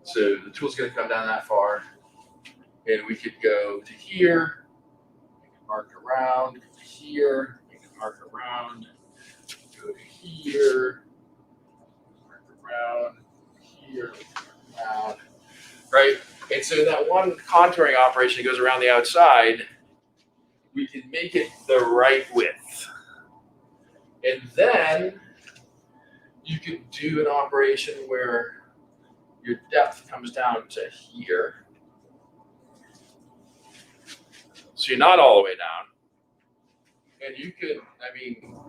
So the tool's gonna come down that far, and we could go to here, we can mark around, go to here, we can mark around, go to here, mark around, here, around, right? And so that one contouring operation goes around the outside, we can make it the right width. And then you could do an operation where your depth comes down to here. So you're not all the way down. And you could, I mean,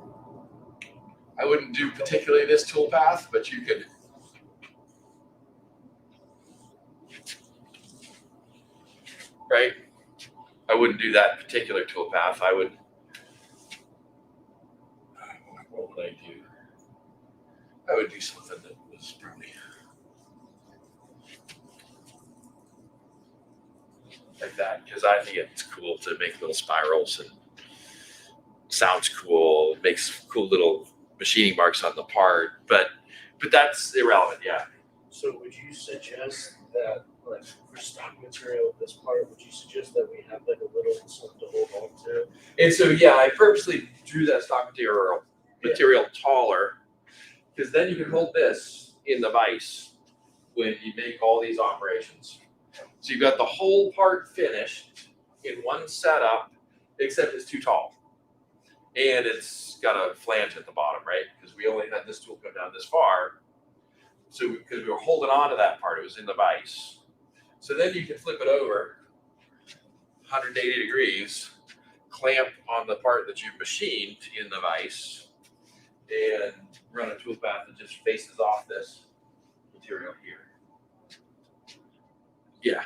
I wouldn't do particularly this tool path, but you could right? I wouldn't do that particular tool path. I would, what would I do? I would do something that was probably like that, because I think it's cool to make little spirals and sounds cool, makes cool little machining marks on the part, but that's irrelevant, yeah. So would you suggest that, like, for stock material, this part, would you suggest that we have like a little something to hold on to? And so, yeah, I purposely drew that stock material taller, because then you can hold this in the vise when you make all these operations. So you've got the whole part finished in one setup, except it's too tall. And it's got a flange at the bottom, right? Because we only had this tool come down this far. So because we were holding on to that part, it was in the vise. So then you can flip it over 180 degrees, clamp on the part that you've machined in the vise, and run a tool path that just faces off this material here. Yeah.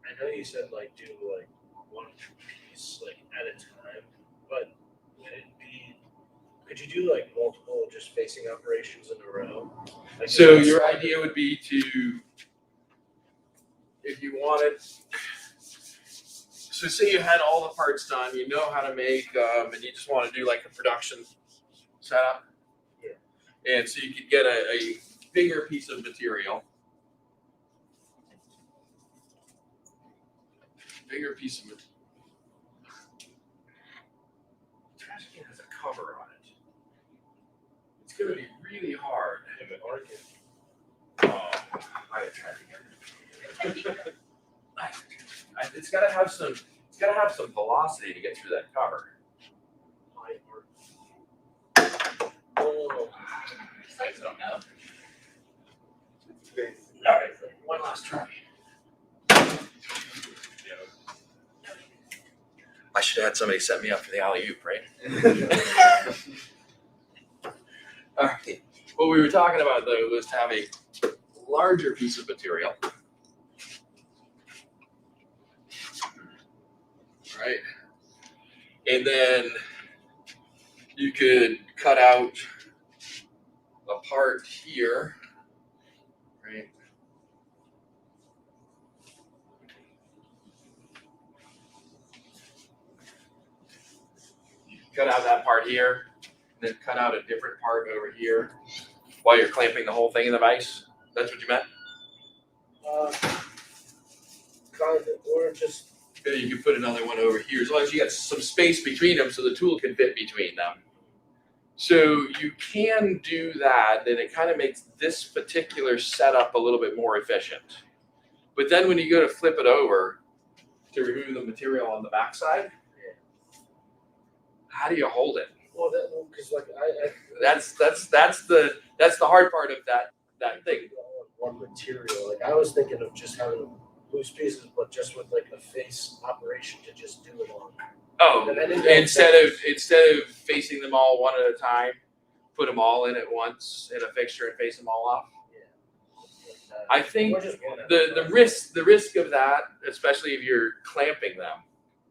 I know you said like do like one piece like at a time, but would it be, could you do like multiple just facing operations in a row? Like, So your idea would be to, if you wanted, so say you had all the parts done, you know how to make them, and you just want to do like a production setup. Yeah. And so you could get a bigger piece of material. Bigger piece of material. The trash can has a cover on it. It's going to be really hard. Oh, I tried again. It's got to have some. It's got to have some velocity to get through that cover. Oh, I don't know. All right, one last try. I should have had somebody set me up for the alley-oop, right? All right. What we were talking about, though, was to have a larger piece of material. Right? And then you could cut out a part here, right? You can cut out that part here, and then cut out a different part over here while you're clamping the whole thing in the vise. That's what you meant? Kind of, or just. You can put another one over here, as long as you got some space between them so the tool can fit between them. So you can do that, and it kind of makes this particular setup a little bit more efficient. But then when you go to flip it over to remove the material on the backside, how do you hold it? Well, because like That's the hard part of that thing. one material. Like I was thinking of just having loose pieces, but just with like a face operation to just do it on. Oh, And I didn't instead of facing them all one at a time, put them all in at once in a fixture and face them all off. I think the risk of that, especially if you're clamping them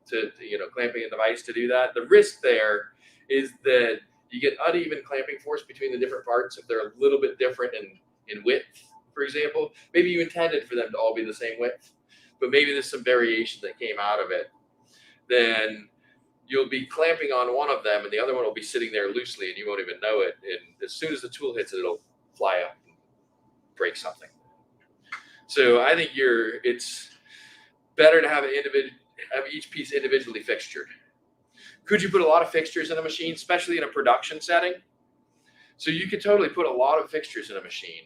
to clamping a device to do that, the risk there is that you get uneven clamping force between the different parts if they're a little bit different in width. For example, maybe you intended for them to all be the same width, but maybe there's some variation that came out of it. Then you'll be clamping on one of them and the other one will be sitting there loosely and you won't even know it. And as soon as the tool hits it, it'll fly up and break something. So I think it's better to have each piece individually fixtured. Could you put a lot of fixtures in a machine, especially in a production setting? So you could totally put a lot of fixtures in a machine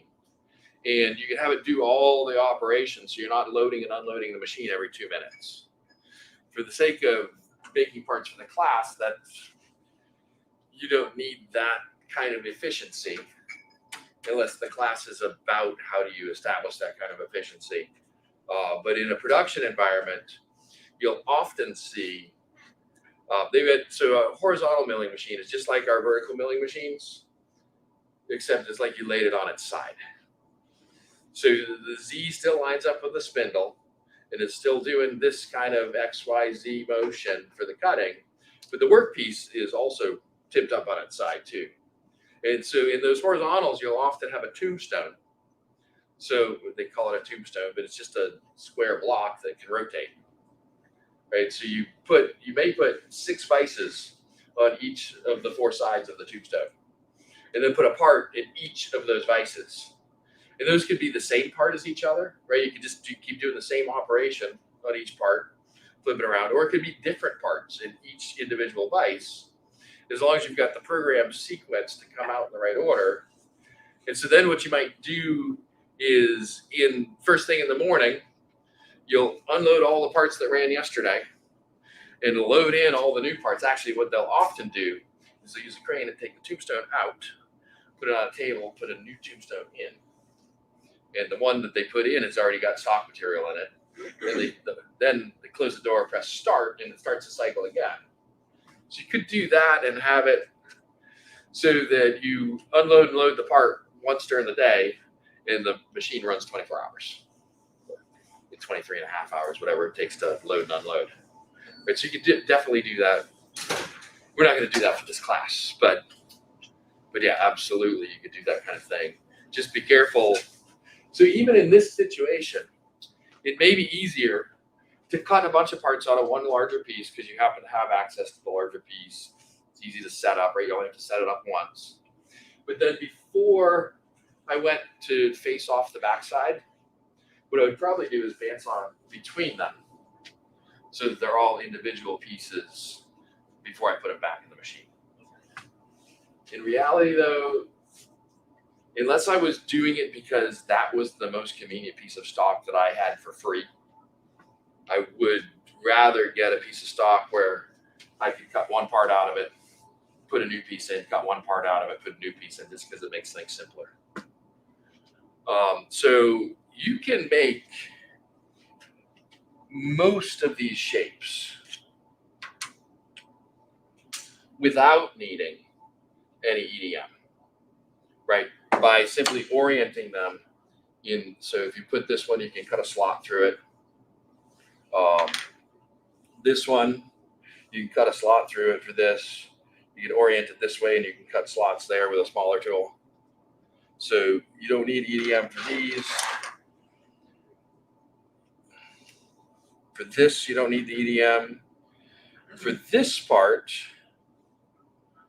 and you can have it do all the operations so you're not loading and unloading the machine every 2 minutes. For the sake of making parts for the class, that you don't need that kind of efficiency unless the class is about how do you establish that kind of efficiency. But in a production environment, you'll often see a horizontal milling machine is just like our vertical milling machines, except it's like you laid it on its side. So the Z still lines up with the spindle, and it's still doing this kind of XYZ motion for the cutting, but the workpiece is also tipped up on its side too. And so in those horizontals, you'll often have a tombstone. So they call it a tombstone, but it's just a square block that can rotate. Right? So you may put 6 vices on each of the 4 sides of the tombstone, and then put a part in each of those vices. And those could be the same part as each other, right? You could just keep doing the same operation on each part, flip it around, or it could be different parts in each individual vice, as long as you've got the program sequence to come out in the right order. And so then what you might do is first thing in the morning, you'll unload all the parts that ran yesterday and load in all the new parts. Actually, what they'll often do is they'll use a crane and take the tombstone out, put it on a table, put a new tombstone in. And the one that they put in has already got stock material in it. And then they close the door, press start, and it starts the cycle again. So you could do that and have it so that you unload and load the part once during the day, and the machine runs 24 hours. 23 and a half hours, whatever it takes to load and unload. Right, so you could definitely do that. We're not going to do that for this class, but yeah, absolutely, you could do that kind of thing. Just be careful. So even in this situation, it may be easier to cut a bunch of parts out of one larger piece because you happen to have access to the larger piece. It's easy to set up, right? You only have to set it up once. But then before I went to face off the backside, what I would probably do is bandsaw between them so that they're all individual pieces before I put them back in the machine. In reality, though, unless I was doing it because that was the most convenient piece of stock that I had for free, I would rather get a piece of stock where I could cut one part out of it, put a new piece in, cut one part out of it, put a new piece in, just because it makes things simpler. So you can make most of these shapes without needing any EDM, right? By simply orienting them in. So if you put this one, you can cut a slot through it. This one, you can cut a slot through it for this. You can orient it this way and you can cut slots there with a smaller tool. So you don't need EDM for these. For this, you don't need the EDM. For this part,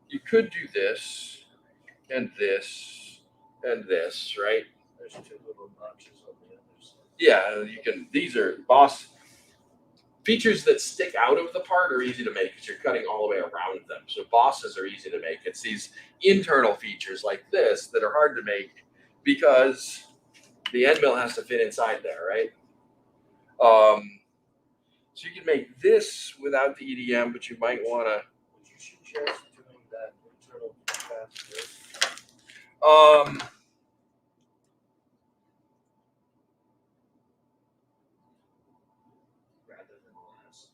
you could do this and this and this, right? There's 2 little notches on the other side. Yeah, you can. These are Boss. features that stick out of the part are easy to make because you're cutting all the way around them. So bosses are easy to make. It's these internal features like this that are hard to make because the end mill has to fit inside there, right? So you can make this without the EDM, but you might want to. Would you suggest doing that internal path first? Rather than last.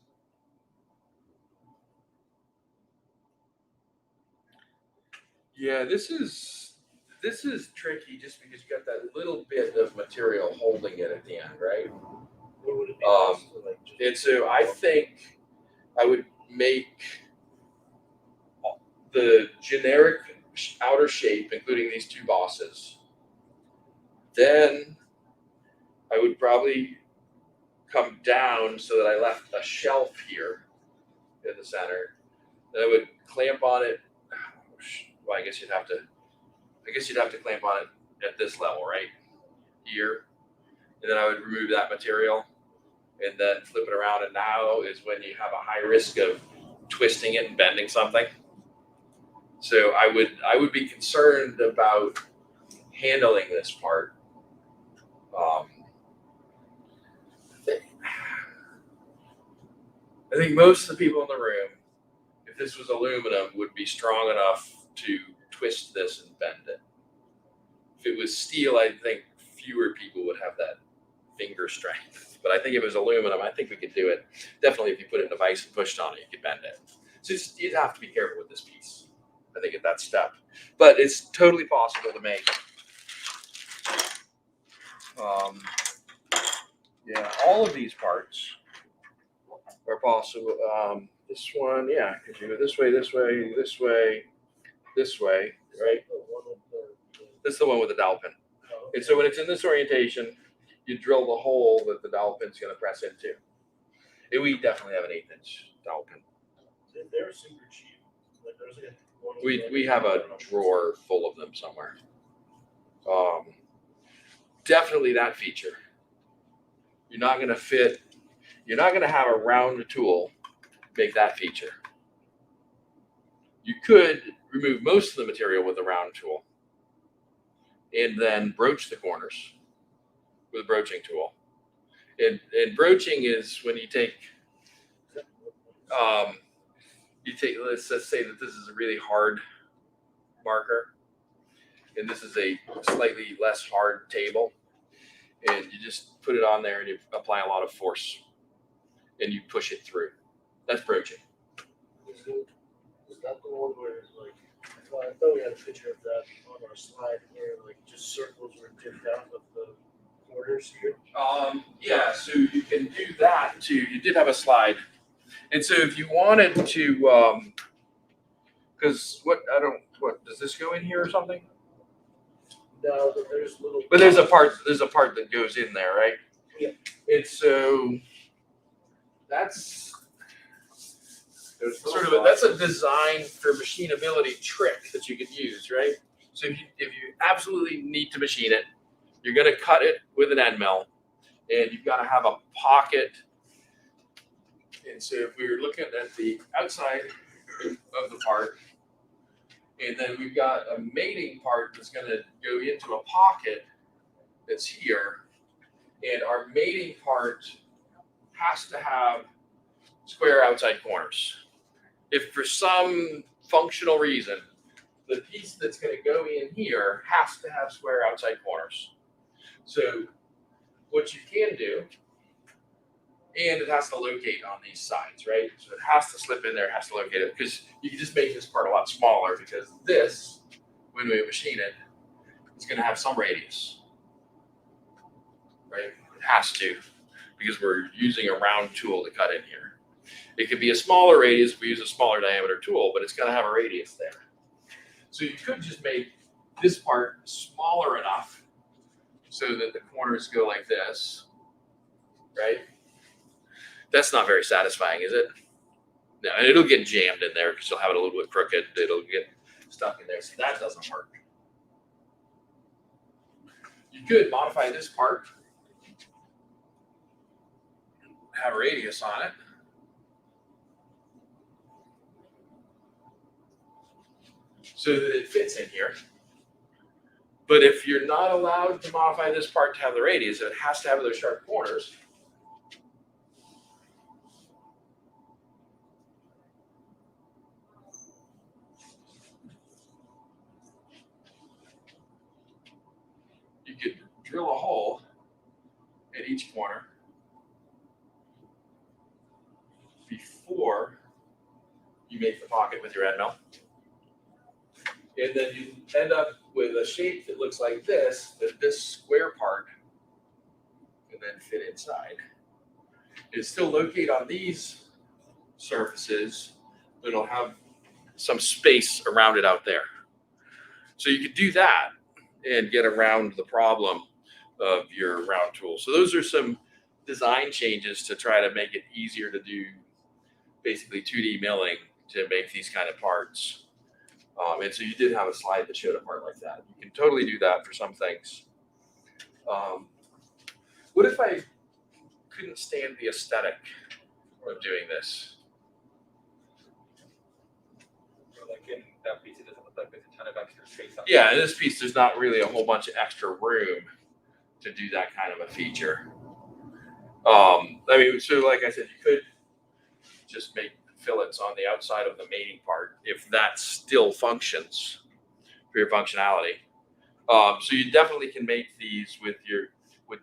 Yeah, this is tricky just because you got that little bit of material holding it at the end, right? Or would it be best to like just And so I think I would make the generic outer shape, including these two bosses. Then I would probably come down so that I left a shelf here in the center. Then I would clamp on it. Well, I guess you'd have to clamp on it at this level, right? Here. And then I would remove that material and then flip it around. And now is when you have a high risk of twisting it and bending something. So I would be concerned about handling this part. I think most of the people in the room, if this was aluminum, would be strong enough to twist this and bend it. If it was steel, I think fewer people would have that finger strength. But I think if it was aluminum, I think we could do it. Definitely, if you put it in a vise and pushed on it, you could bend it. So you'd have to be careful with this piece, I think, at that step. But it's totally possible to make. Yeah, all of these parts are possible. This one, yeah, because you go this way, this way, this way, this way, right? This is the one with the dowel pin. And so when it's in this orientation, you drill the hole that the dowel pin's going to press into. And we definitely have an 1/8" dowel pin. They're super cheap. Like there's like one. We have a drawer full of them somewhere. Definitely that feature. You're not going to have a round tool make that feature. You could remove most of the material with a round tool and then broach the corners with a broaching tool. And broaching is when you take, let's just say that this is a really hard marker and this is a slightly less hard table. And you just put it on there and you apply a lot of force and you push it through. That's broaching. Is that the one where like I thought we had a picture of that on our slide where like just circles were dipped out with the corners here? Yeah, so you can do that too. You did have a slide. And so if you wanted to because does this go in here or something? No, there's little. But there's a part that goes in there, right? Yeah. And so that's that's a design for machinability trick that you could use, right? So if you absolutely need to machine it, you're going to cut it with an end mill, and you've got to have a pocket. And so if we were looking at the outside of the part, and then we've got a mating part that's going to go into a pocket that's here, and our mating part has to have square outside corners. If for some functional reason, the piece that's going to go in here has to have square outside corners. So what you can do, and it has to locate on these sides, right? So it has to slip in there, it has to locate it, because you can just make this part a lot smaller, because this, when we machine it, is going to have some radius, right? It has to, because we're using a round tool to cut in here. It could be a smaller radius if we use a smaller diameter tool, but it's going to have a radius there. So you could just make this part smaller enough so that the corners go like this, right? That's not very satisfying, is it? No, and it'll get jammed in there because you'll have it a little bit crooked. It'll get stuck in there, so that doesn't work. You could modify this part, have a radius on it. so that it fits in here. But if you're not allowed to modify this part to have the radius, it has to have those sharp corners. You could drill a hole at each corner before you make the pocket with your end mill. And then you end up with a shape that looks like this, that this square part can then fit inside. It'll still locate on these surfaces, but it'll have some space around it out there. So you could do that and get around the problem of your round tool. So those are some design changes to try to make it easier to do basically 2D milling to make these kind of parts. And so you did have a slide that showed a part like that. You can totally do that for some things. What if I couldn't stand the aesthetic of doing this? Or like in that piece, it doesn't look like there's a ton of extra space on Yeah, in this piece, there's not really a whole bunch of extra room to do that kind of a feature. I mean, so like I said, you could just make fillets on the outside of the mating part if that still functions for your functionality. So you definitely can make these with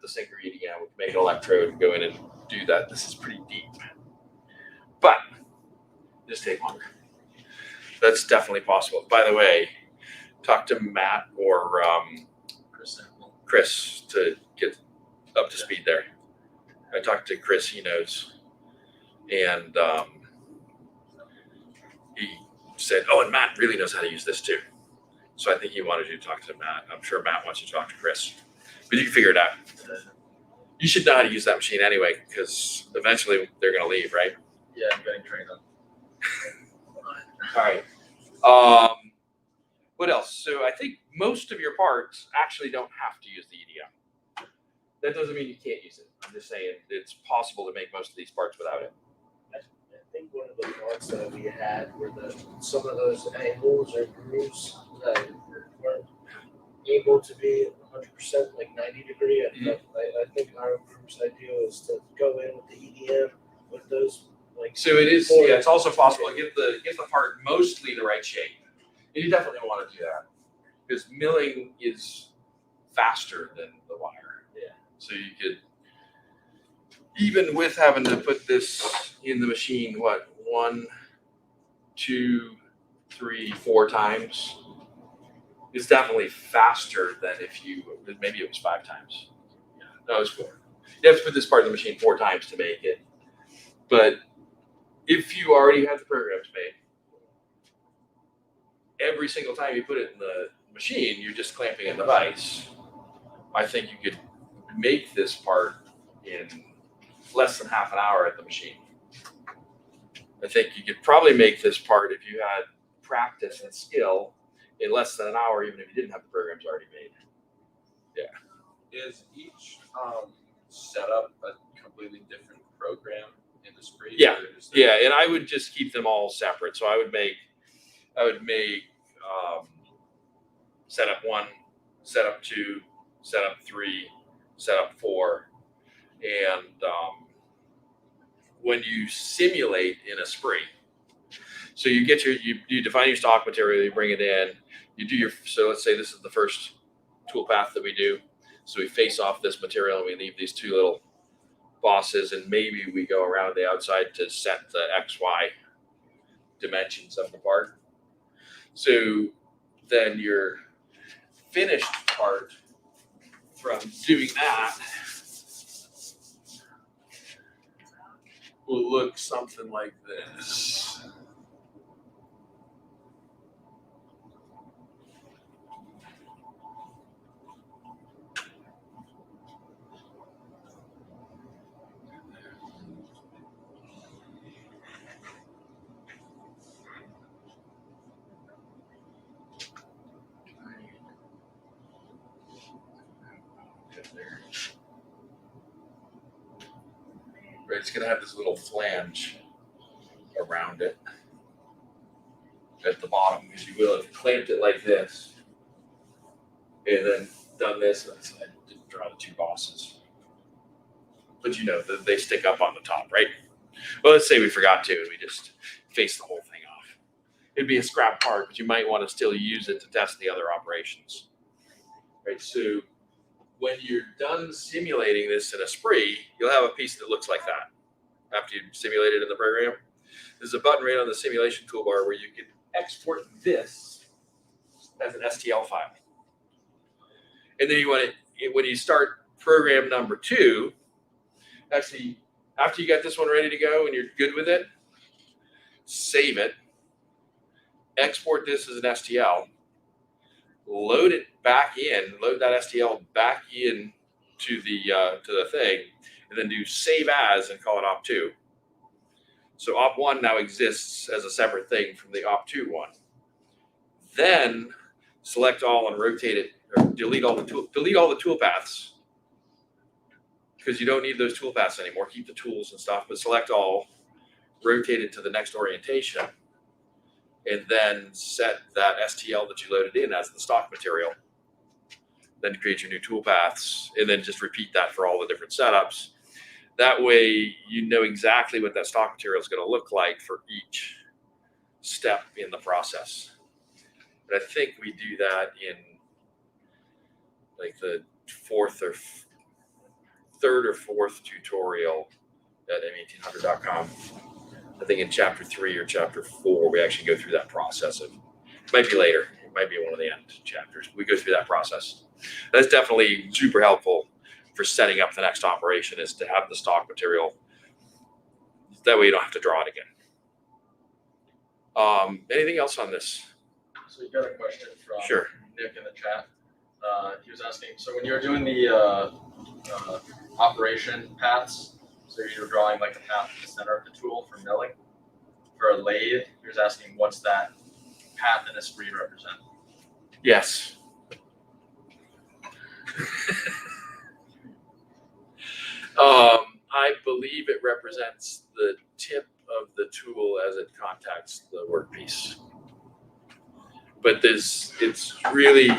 the sinker EDM, with make an electrode and go in and do that. This is pretty deep, but just take longer. That's definitely possible. By the way, talk to Matt or Chris to get up to speed there. I talked to Chris, he knows, and he said, oh, and Matt really knows how to use this too. So I think he wanted you to talk to Matt. I'm sure Matt wants you to talk to Chris, but you can figure it out. You should know how to use that machine anyway, because eventually they're going to leave, right? Yeah, I'm getting trained on. All right. What else? So I think most of your parts actually don't have to use the EDM. That doesn't mean you can't use it. I'm just saying it's possible to make most of these parts without it. I think one of the parts that we had were some of those angles or grooves that weren't able to be 100% like 90 degree. I think our group's idea is to go in with the EDM with those like. So it is. Yeah, it's also possible to get the part mostly the right shape. And you definitely want to do that because milling is faster than the wire. Yeah. So you could, even with having to put this in the machine, what, 1, 2, 3, 4 times, it's definitely faster than if you, maybe it was 5 times. No, it was 4. You have to put this part in the machine 4 times to make it. But if you already have the programs made, every single time you put it in the machine, you're just clamping a device. I think you could make this part in less than half an hour at the machine. I think you could probably make this part if you had practice and skill in less than an hour, even if you didn't have the programs already made. Yeah. Is each setup a completely different program in the spree? Yeah. Yeah, and I would just keep them all separate. So I would make setup 1, setup 2, setup 3, setup 4, and when you simulate in a spree, so you get you define your stock material, you bring it in, you do your, so let's say this is the first tool path that we do. So we face off this material and we leave these 2 little bosses, and maybe we go around the outside to set the XY dimensions of the part. So then your finished part from doing that will look something like this. Right, it's going to have this little flange around it. at the bottom, because you will have clamped it like this, and then done this, and I didn't draw the two bosses. But you know, they stick up on the top, right? Well, let's say we forgot to, and we just face the whole thing off. It'd be a scrap part, but you might want to still use it to test the other operations. Right, so when you're done simulating this in a spree, you'll have a piece that looks like that after you simulate it in the program. There's a button right on the simulation toolbar where you can export this as an STL file. And then you want it, when you start program number 2, actually, after you got this one ready to go and you're good with it, save it, export this as an STL, load it back in, load that STL back in to the thing, and then do save as and call it op2. So op1 now exists as a separate thing from the op2 one. Then select all and rotate it, or delete all the tool paths, because you don't need those tool paths anymore. Keep the tools and stuff, but select all, rotate it to the next orientation, and then set that STL that you loaded in as the stock material. Then create your new tool paths, and then just repeat that for all the different setups. That way, you know exactly what that stock material is going to look like for each step in the process. And I think we do that in like the third or fourth tutorial at ME1800.com. I think in chapter 3 or chapter 4, we actually go through that process. It might be later. It might be one of the end chapters. We go through that process. That's definitely super helpful for setting up the next operation, is to have the stock material. That way you don't have to draw it again. Anything else on this? So you got a question from Sure. Nick in the chat. He was asking, so when you're doing the operation paths, so you're drawing like a path in the center of the tool for milling, for a lathe, he was asking what's that path in a spree represent? Yes. I believe it represents the tip of the tool as it contacts the workpiece. But it's really,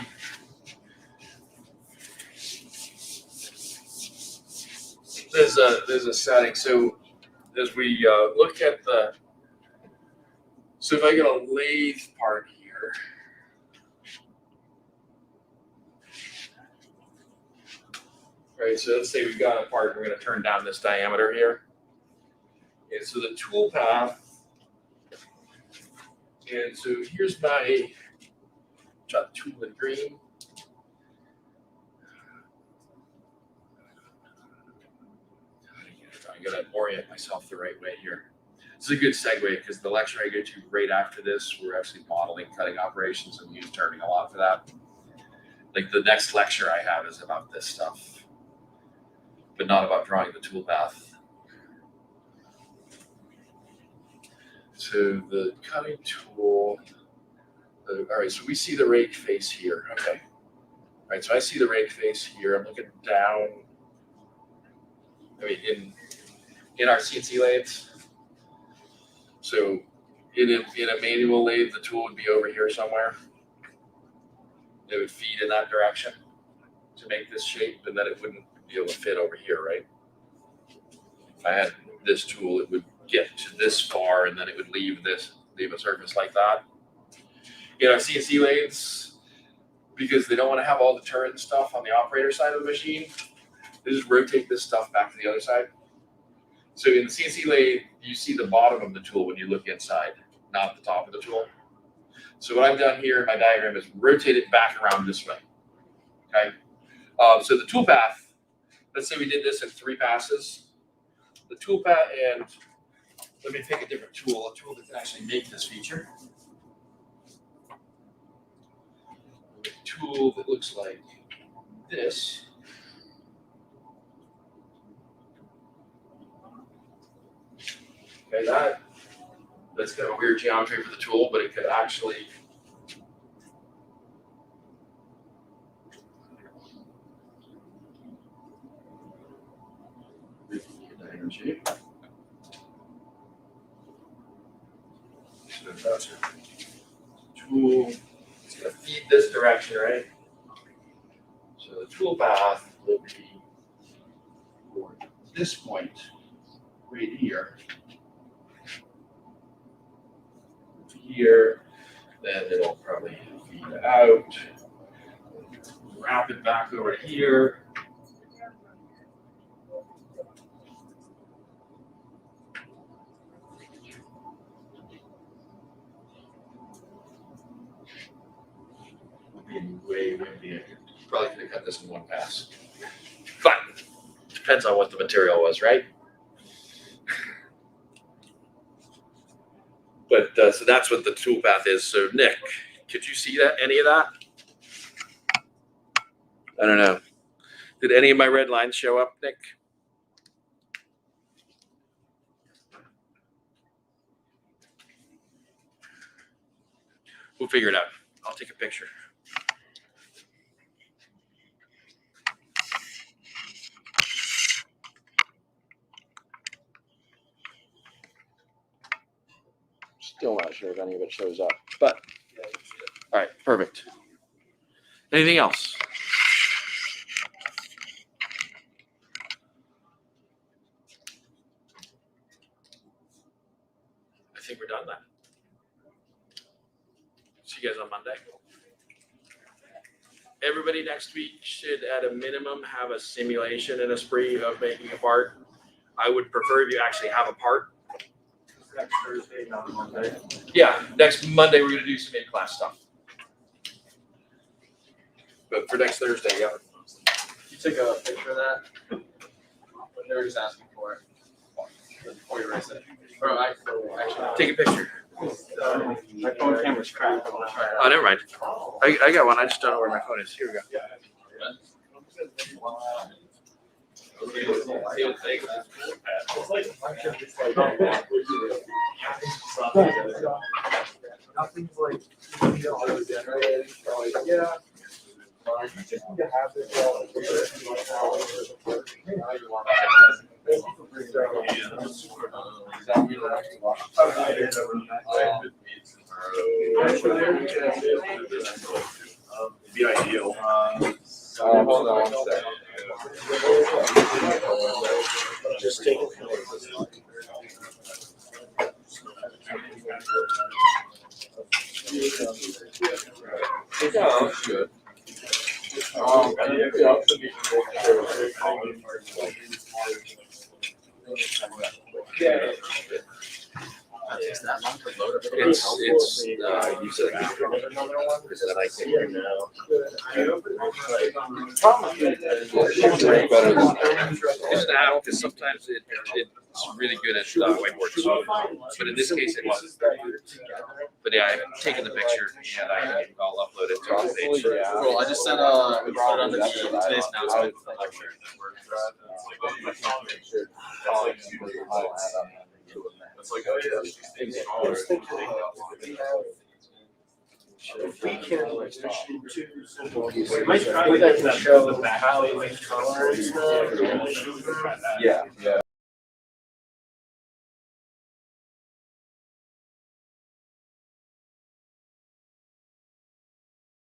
there's a setting. So as we look at so if I get a lathe part here, right, so let's say we've got a part, we're going to turn down this diameter here. And so the tool path, and so here's my tool in green. I'm going to orient myself the right way here. This is a good segue, because the lecture I go to right after this, we're actually modeling cutting operations, and we use turning a lot for that. Like the next lecture I have is about this stuff, but not about drawing the tool path. So the cutting tool, all right, so we see the rake face here, okay. All right, so I see the rake face here. I'm looking down, I mean, in our CNC lathes. So in a manual lathe, the tool would be over here somewhere. It would feed in that direction to make this shape, and then it wouldn't be able to fit over here, right? If I had this tool, it would get to this far, and then it would leave a surface like that. In our CNC lathes, because they don't want to have all the turret and stuff on the operator side of the machine, they just rotate this stuff back to the other side. So in the CNC lathe, you see the bottom of the tool when you look inside, not the top of the tool. So what I've done here in my diagram is rotate it back around this way, okay? So the tool path, let's say we did this in 3 passes. The tool path, and let me pick a different tool, a tool that can actually make this feature. A tool that looks like this. Okay, that's kind of a weird geometry for the tool, but it could actually tool, it's gonna feed this direction, right? So the tool path will be for this point right here. Here, then it'll probably feed out, wrap it back over here. Way windy. Probably could have cut this in one pass. But depends on what the material was, right? But so that's what the tool path is. So Nick, could you see that? Any of that? I don't know. Did any of my red lines show up, Nick? We'll figure it out. I'll take a picture. Still not sure if any of it shows up, but all right, perfect. Anything else? I think we're done then. See you guys on Monday. Everybody next week should, at a minimum, have a simulation and a spree of making a part. I would prefer if you actually have a part. Next Thursday, not Monday. Yeah, next Monday we're gonna do some in-class stuff. But for next Thursday, yeah. You took a picture of that? When they were just asking for it. Before you race it. Or actually, Take a picture. my phone camera's cracked. I want to try it out. Oh, never mind. I got one. I just don't know where my phone is. Here we go. Nothing's like auto-generated. Yeah. You just need to have this all. Be ideal. Just take it. Yeah, that's good. Yeah. It's you said because then I can better than it's now because sometimes it's really good at whiteboards, but in this case it wasn't. But yeah, I've taken the picture and I'll upload it to our page. Cool. I just sent we put it on the today's announcement for the lecture. It's like, oh yeah. If we can transition to simple pieces, we might try to show how we make color and stuff. Yeah.